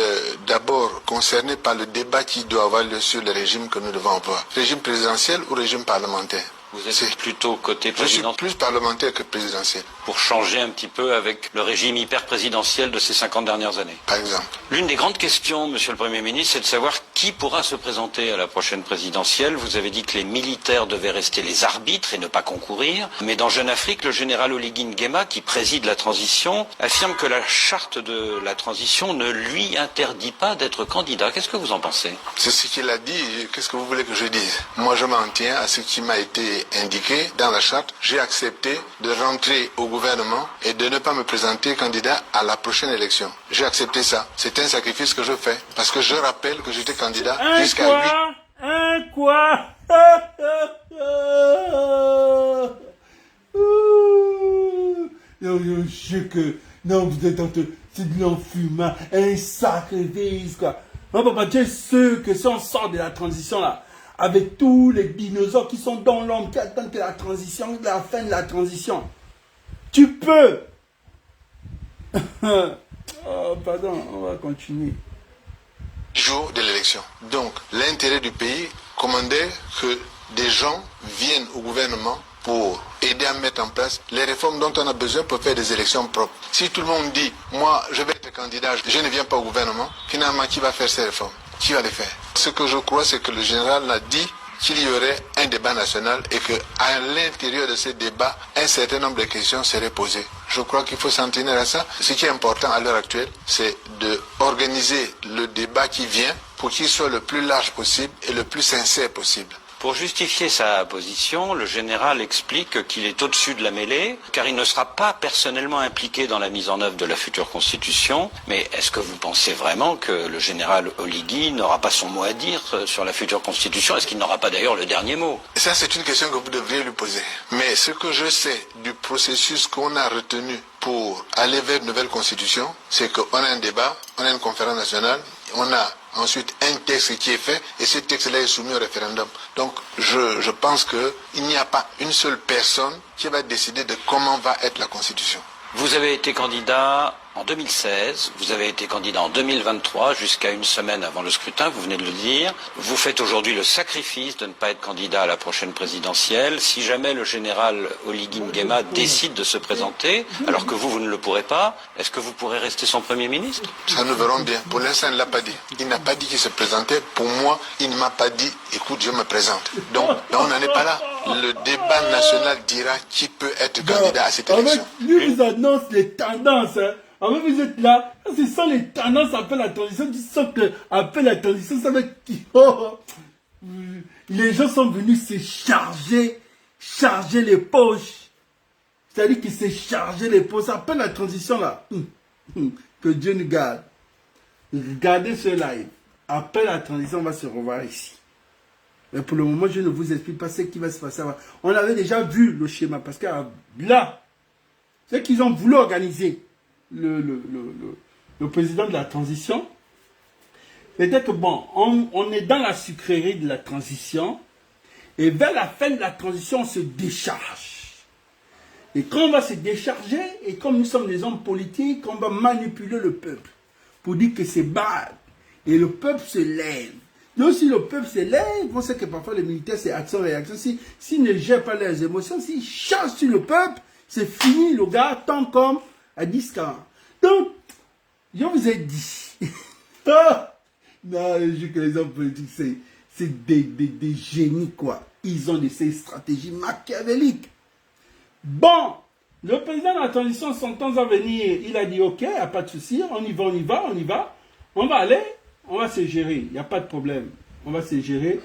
d'abord concerné par le débat qui doit avoir lieu sur le régime que nous devons avoir. Régime présidentiel ou régime parlementaire? Vous êtes plutôt côté Je suis présidentiel? plus parlementaire que présidentiel. Pour changer un petit peu avec le régime hyper-présidentiel de ces 50 dernières années. Par exemple. L'une des grandes questions, Monsieur le Premier ministre, c'est de savoir qui pourra se présenter à la prochaine présidentielle. Vous avez dit que les militaires devaient rester les arbitres et ne pas concourir. Mais dans Jeune Afrique, le général Oligui Nguema, qui préside la transition, affirme que la charte de la transition ne lui interdit pas d'être candidat. Qu'est-ce que vous en pensez? C'est ce qu'il a dit. Qu'est-ce que vous voulez que je dise? Moi, je m'en tiens à ce qui m'a été indiqué dans la charte. J'ai accepté de rentrer au gouvernement et de ne pas me présenter candidat à la prochaine élection. J'ai accepté ça. C'est un sacrifice que je fais. Parce que je rappelle que j'étais candidat jusqu'à 8. Quoi? Non, je sais que... Non, vous êtes c'est de l'enfumage, un sacrifice, quoi. Non, papa, tu es sûr que si on sort de la transition, là, avec tous les dinosaures qui sont dans l'ombre, qui attendent que la transition, la fin de la transition, tu peux. Oh, pardon, on va continuer. Jour de l'élection. Donc, l'intérêt du pays commandait que des gens viennent au gouvernement pour aider à mettre en place les réformes dont on a besoin pour faire des élections propres. Si tout le monde dit, moi, je vais être candidat, je ne viens pas au gouvernement, finalement, qui va faire ces réformes? Qui va les faire? Ce que je crois, c'est que le général a dit qu'il y aurait un débat national et qu'à l'intérieur de ce débat, un certain nombre de questions seraient posées. Je crois qu'il faut s'en tenir à ça. Ce qui est important à l'heure actuelle, c'est d'organiser le débat qui vient pour qu'il soit le plus large possible et le plus sincère possible. Pour justifier sa position, le général explique qu'il est au-dessus de la mêlée, car il ne sera pas personnellement impliqué dans la mise en œuvre de la future constitution. Mais est-ce que vous pensez vraiment que le général Oligui n'aura pas son mot à dire sur la future constitution? Est-ce qu'il n'aura pas d'ailleurs le dernier mot? Ça, c'est une question que vous devriez lui poser. Mais ce que je sais du processus qu'on a retenu pour aller vers une nouvelle constitution, c'est qu'on a un débat, on a une conférence nationale, on a ensuite un texte qui est fait et ce texte-là est soumis au référendum. Donc je pense qu'il n'y a pas une seule personne qui va décider de comment va être la constitution. Vous avez été candidat en 2016, vous avez été candidat en 2023, jusqu'à une semaine avant le scrutin, vous venez de le dire. Vous faites aujourd'hui le sacrifice de ne pas être candidat à la prochaine présidentielle. Si jamais le général Oligui Nguema décide de se présenter, alors que vous ne le pourrez pas, est-ce que vous pourrez rester son Premier ministre? Ça nous verrons bien. Pour l'instant, il ne l'a pas dit. Il n'a pas dit qu'il se présentait. Pour moi, il ne m'a pas dit, écoute, je me présente. Donc on n'en est pas là. Le débat national dira qui peut être candidat à cette élection. Lui vous annonce les tendances. Hein. En fait, vous êtes là, c'est ça les tendances après la transition. Tu sens que après la transition, ça va être qui? Les gens sont venus se charger les poches. C'est-à-dire qu'ils se chargent les poches. Après la transition, là, que Dieu nous garde. Regardez ce live. Après la transition, on va se revoir ici. Mais pour le moment, je ne vous explique pas ce qui va se passer. On avait déjà vu le schéma. Parce que là, c'est qu'ils ont voulu organiser le président de la transition. C'était que bon, on est dans la sucrerie de la transition. Et vers la fin de la transition, on se décharge. Et quand on va se décharger, et comme nous sommes des hommes politiques, on va manipuler le peuple. Pour dire que c'est bad. Et le peuple se lève. Donc si le peuple se lève, on sait que parfois les militaires c'est action-réaction. S'ils ne gèrent pas leurs émotions, s'ils chassent sur le peuple, c'est fini, le gars tombe comme à 10-40. Donc, je vous ai dit, non, je dis que les hommes politiques, c'est des génies, quoi. Ils ont ces stratégies machiavéliques. Bon, le président de la transition, son temps à venir, il a dit, ok, il n'y a pas de souci, on y va. On va aller, on va se gérer, il n'y a pas de problème. On va se gérer,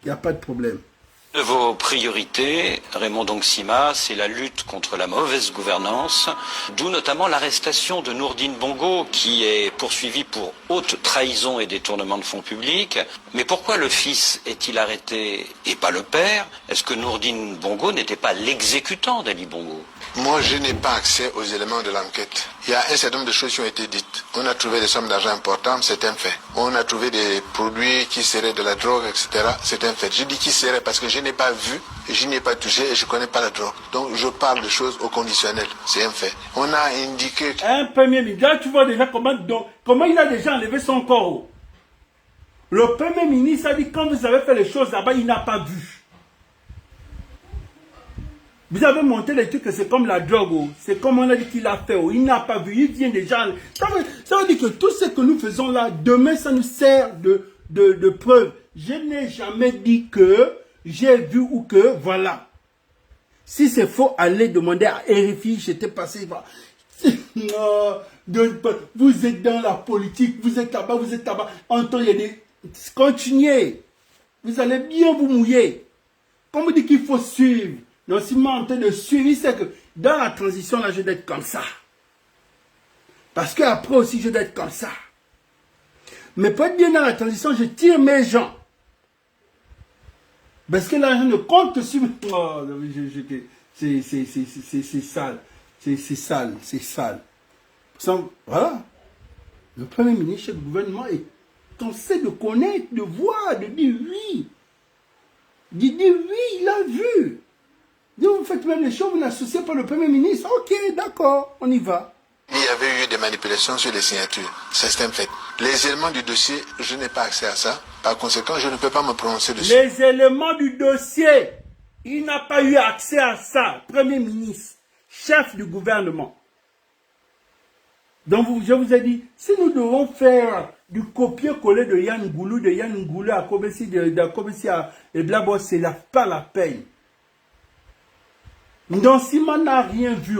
il n'y a pas de problème. De vos priorités, Raymond Ndongsima, c'est la lutte contre la mauvaise gouvernance, d'où notamment l'arrestation de Nourdine Bongo, qui est poursuivi pour haute trahison et détournement de fonds publics. Mais pourquoi le fils est-il arrêté et pas le père? Est-ce que Nourdine Bongo n'était pas l'exécutant d'Ali Bongo? Moi, je n'ai pas accès aux éléments de l'enquête. Il y a un certain nombre de choses qui ont été dites. On a trouvé des sommes d'argent importantes, c'est un fait. On a trouvé des produits qui seraient de la drogue, etc. C'est un fait. Je dis qui seraient parce que je n'ai pas vu, je n'y ai pas touché et je ne connais pas la drogue. Donc, je parle de choses au conditionnel. C'est un fait. On a indiqué... Un premier ministre, là, tu vois déjà comment il a déjà enlevé son corps. Le premier ministre a dit, quand vous avez fait les choses là-bas, il n'a pas vu. Vous avez monté les trucs que c'est comme la drogue. C'est comme on a dit qu'il a fait. Il n'a pas vu. Il vient déjà. Ça veut dire que tout ce que nous faisons là, demain, ça nous sert de preuve. Je n'ai jamais dit que j'ai vu ou que voilà. Si c'est faux, allez demander à RFI. J'étais passé. Vous êtes dans la politique. Vous êtes là-bas. Entends, il y a des... Continuez. Vous allez bien vous mouiller. Comme on dit qu'il faut suivre. Non, si moi en train de suivre, c'est que dans la transition, là, je dois être comme ça. Parce qu'après aussi, je dois être comme ça. Mais pour être bien dans la transition, je tire mes gens. Parce que là, je ne compte sur... Oh, c'est sale. C'est sale. Voilà. Le Premier ministre, le gouvernement est censé de connaître, de voir, de dire oui. De dire oui, il a vu. Vous faites même les choses, vous n'associez pas le Premier ministre. Ok, d'accord, on y va. Il y avait eu des manipulations sur les signatures. C'est un fait. Les éléments du dossier, je n'ai pas accès à ça. Par conséquent, je ne peux pas me prononcer dessus. Les éléments du dossier, il n'a pas eu accès à ça. Premier ministre, chef du gouvernement. Donc, je vous ai dit, si nous devons faire du copier-coller de Yann Ngoulou à Kobesi, de Kobesi à Blabo, c'est pas la peine. Ndongsima n'a rien vu.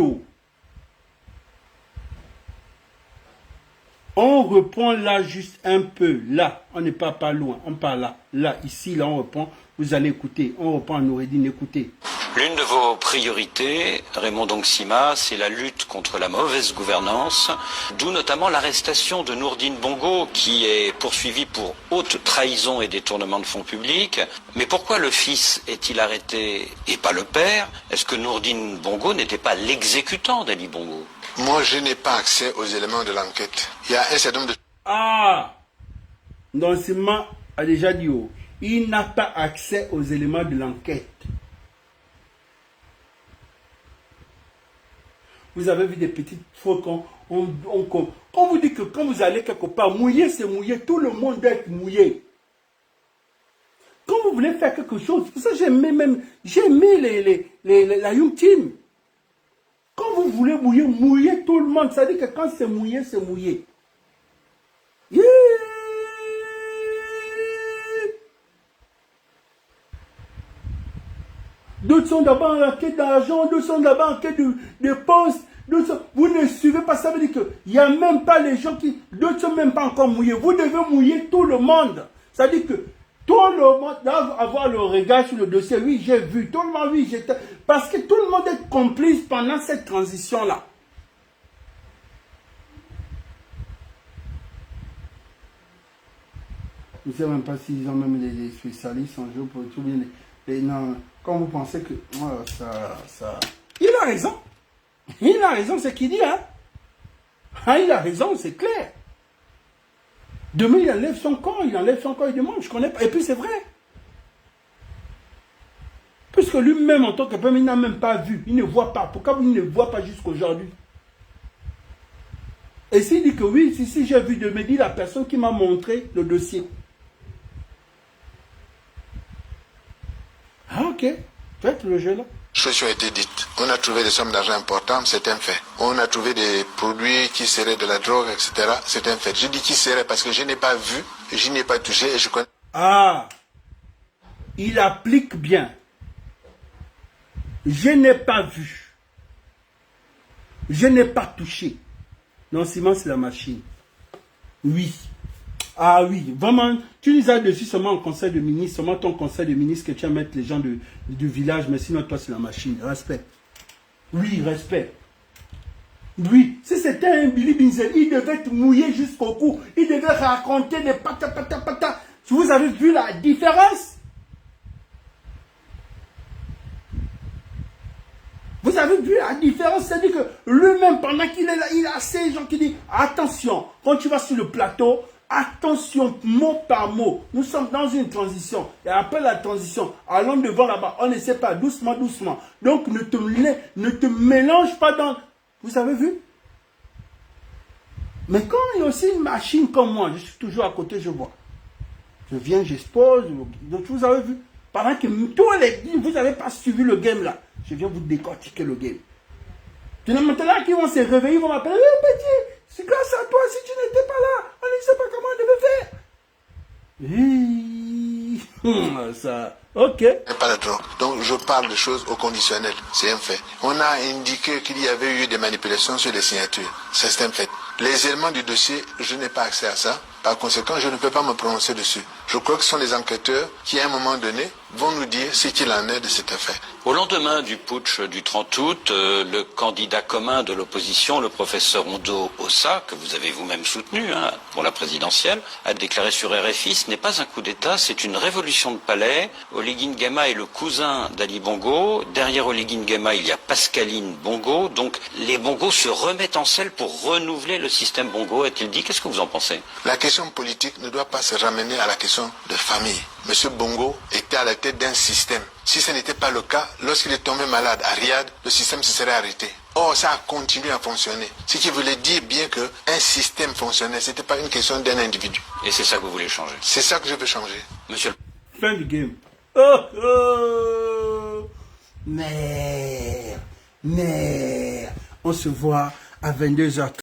On reprend là juste un peu. Là, on n'est pas loin. On part là. Là, ici, là, on reprend. Vous allez écouter. On reprend Noureddine, écoutez. L'une de vos priorités, Raymond Dongsima, c'est la lutte contre la mauvaise gouvernance, d'où notamment l'arrestation de Nourdine Bongo, qui est poursuivi pour haute trahison et détournement de fonds publics. Mais pourquoi le fils est-il arrêté et pas le père? Est-ce que Nourdine Bongo n'était pas l'exécutant d'Ali Bongo? Moi, je n'ai pas accès aux éléments de l'enquête. Il y a un certain nombre de... Ah! Dongsima a déjà dit, oh, il n'a pas accès aux éléments de l'enquête. Vous avez vu des petites fois quand on vous dit que quand vous allez quelque part, mouiller, c'est mouiller. Tout le monde doit être mouillé. Quand vous voulez faire quelque chose, c'est pour ça que j'ai aimé la Young Team. Quand vous voulez mouiller, mouillez tout le monde. Ça dit que quand c'est mouillé, c'est mouillé. Yeah. D'autres sont d'abord en quête d'argent, d'autres sont d'abord en quête de poste. Vous ne suivez pas, ça veut dire qu'il n'y a même pas les gens qui... D'autres ne sont même pas encore mouillés. Vous devez mouiller tout le monde. Ça veut dire que tout le monde doit avoir le regard sur le dossier. Oui, j'ai vu. Tout le monde, oui, j'étais... Parce que tout le monde est complice pendant cette transition-là. Je ne sais même pas s'ils ont même les spécialistes en jeu pour tout bien. Non, quand vous pensez que... ça... Il a raison. Il a raison, c'est ce qu'il dit, hein. Ah, il a raison, c'est clair. Demain, il enlève son corps, il demande, je connais pas. Et puis, c'est vrai. Puisque lui-même, en tant que père, il n'a même pas vu, il ne voit pas. Pourquoi il ne voit pas jusqu'aujourd'hui? Et s'il dit que oui, si j'ai vu de me dire la personne qui m'a montré le dossier. Ah, ok. Faites le jeu là. Les choses ont été dites. On a trouvé des sommes d'argent importantes, c'est un fait. On a trouvé des produits qui seraient de la drogue, etc. C'est un fait. Je dis qui serait parce que je n'ai pas vu, je n'ai pas touché et je connais. Ah, il applique bien. Je n'ai pas vu. Je n'ai pas touché. Non, Simon, c'est la machine. Oui. Ah oui, vraiment, tu nous as dessus seulement en conseil de ministre, seulement ton conseil de ministre que tu vas mettre les gens du village, mais sinon toi c'est la machine. Respect. Oui, respect. Oui, si c'était un Billy Binzel, il devait être mouillé jusqu'au cou. Il devait raconter des pata. Vous avez vu la différence? Vous avez vu la différence? C'est-à-dire que lui-même, pendant qu'il est là, il a ces gens qui disent attention, quand tu vas sur le plateau, attention, mot par mot. Nous sommes dans une transition. Et après la transition, allons devant là-bas. On ne sait pas, doucement. Donc, ne te mélange pas dans... Vous avez vu? Mais quand il y a aussi une machine comme moi, je suis toujours à côté, je vois. Je viens, j'expose. Donc, vous avez vu? Pendant que tous les... Vous n'avez pas suivi le game là. Je viens vous décortiquer le game. Maintenant qu'ils vont se réveiller, ils vont m'appeler. Eh, petit, c'est grâce à toi, si tu n'étais pas là, on ne sait pas comment on devait faire. Ça, ok. Pas la drogue. Donc je parle de choses au conditionnel. C'est un fait. On a indiqué qu'il y avait eu des manipulations sur les signatures. C'est un fait. Les éléments du dossier, je n'ai pas accès à ça. Par conséquent, je ne peux pas me prononcer dessus. Je crois que ce sont les enquêteurs qui, à un moment donné, vont nous dire ce qu'il en est de cette affaire. Au lendemain du putsch du 30 août, le candidat commun de l'opposition, le professeur Ondo Ossa, que vous avez vous-même soutenu pour la présidentielle, a déclaré sur RFI, ce n'est pas un coup d'État, c'est une révolution de palais. Oligui Nguema est le cousin d'Ali Bongo. Derrière Oligui Nguema, il y a Pascaline Bongo. Donc les Bongo se remettent en selle pour renouveler le système Bongo, a-t-il dit. Qu'est-ce que vous en pensez? La question politique ne doit pas se ramener à la question de famille. Monsieur Bongo était à la tête d'un système. Si ce n'était pas le cas, lorsqu'il est tombé malade à Riyad, le système se serait arrêté. Or, ça a continué à fonctionner. Ce qui voulait dire bien qu'un système fonctionnait. Ce n'était pas une question d'un individu. Et c'est ça que vous voulez changer? C'est ça que je veux changer. Monsieur Fin du game. Merde. On se voit à 22h30.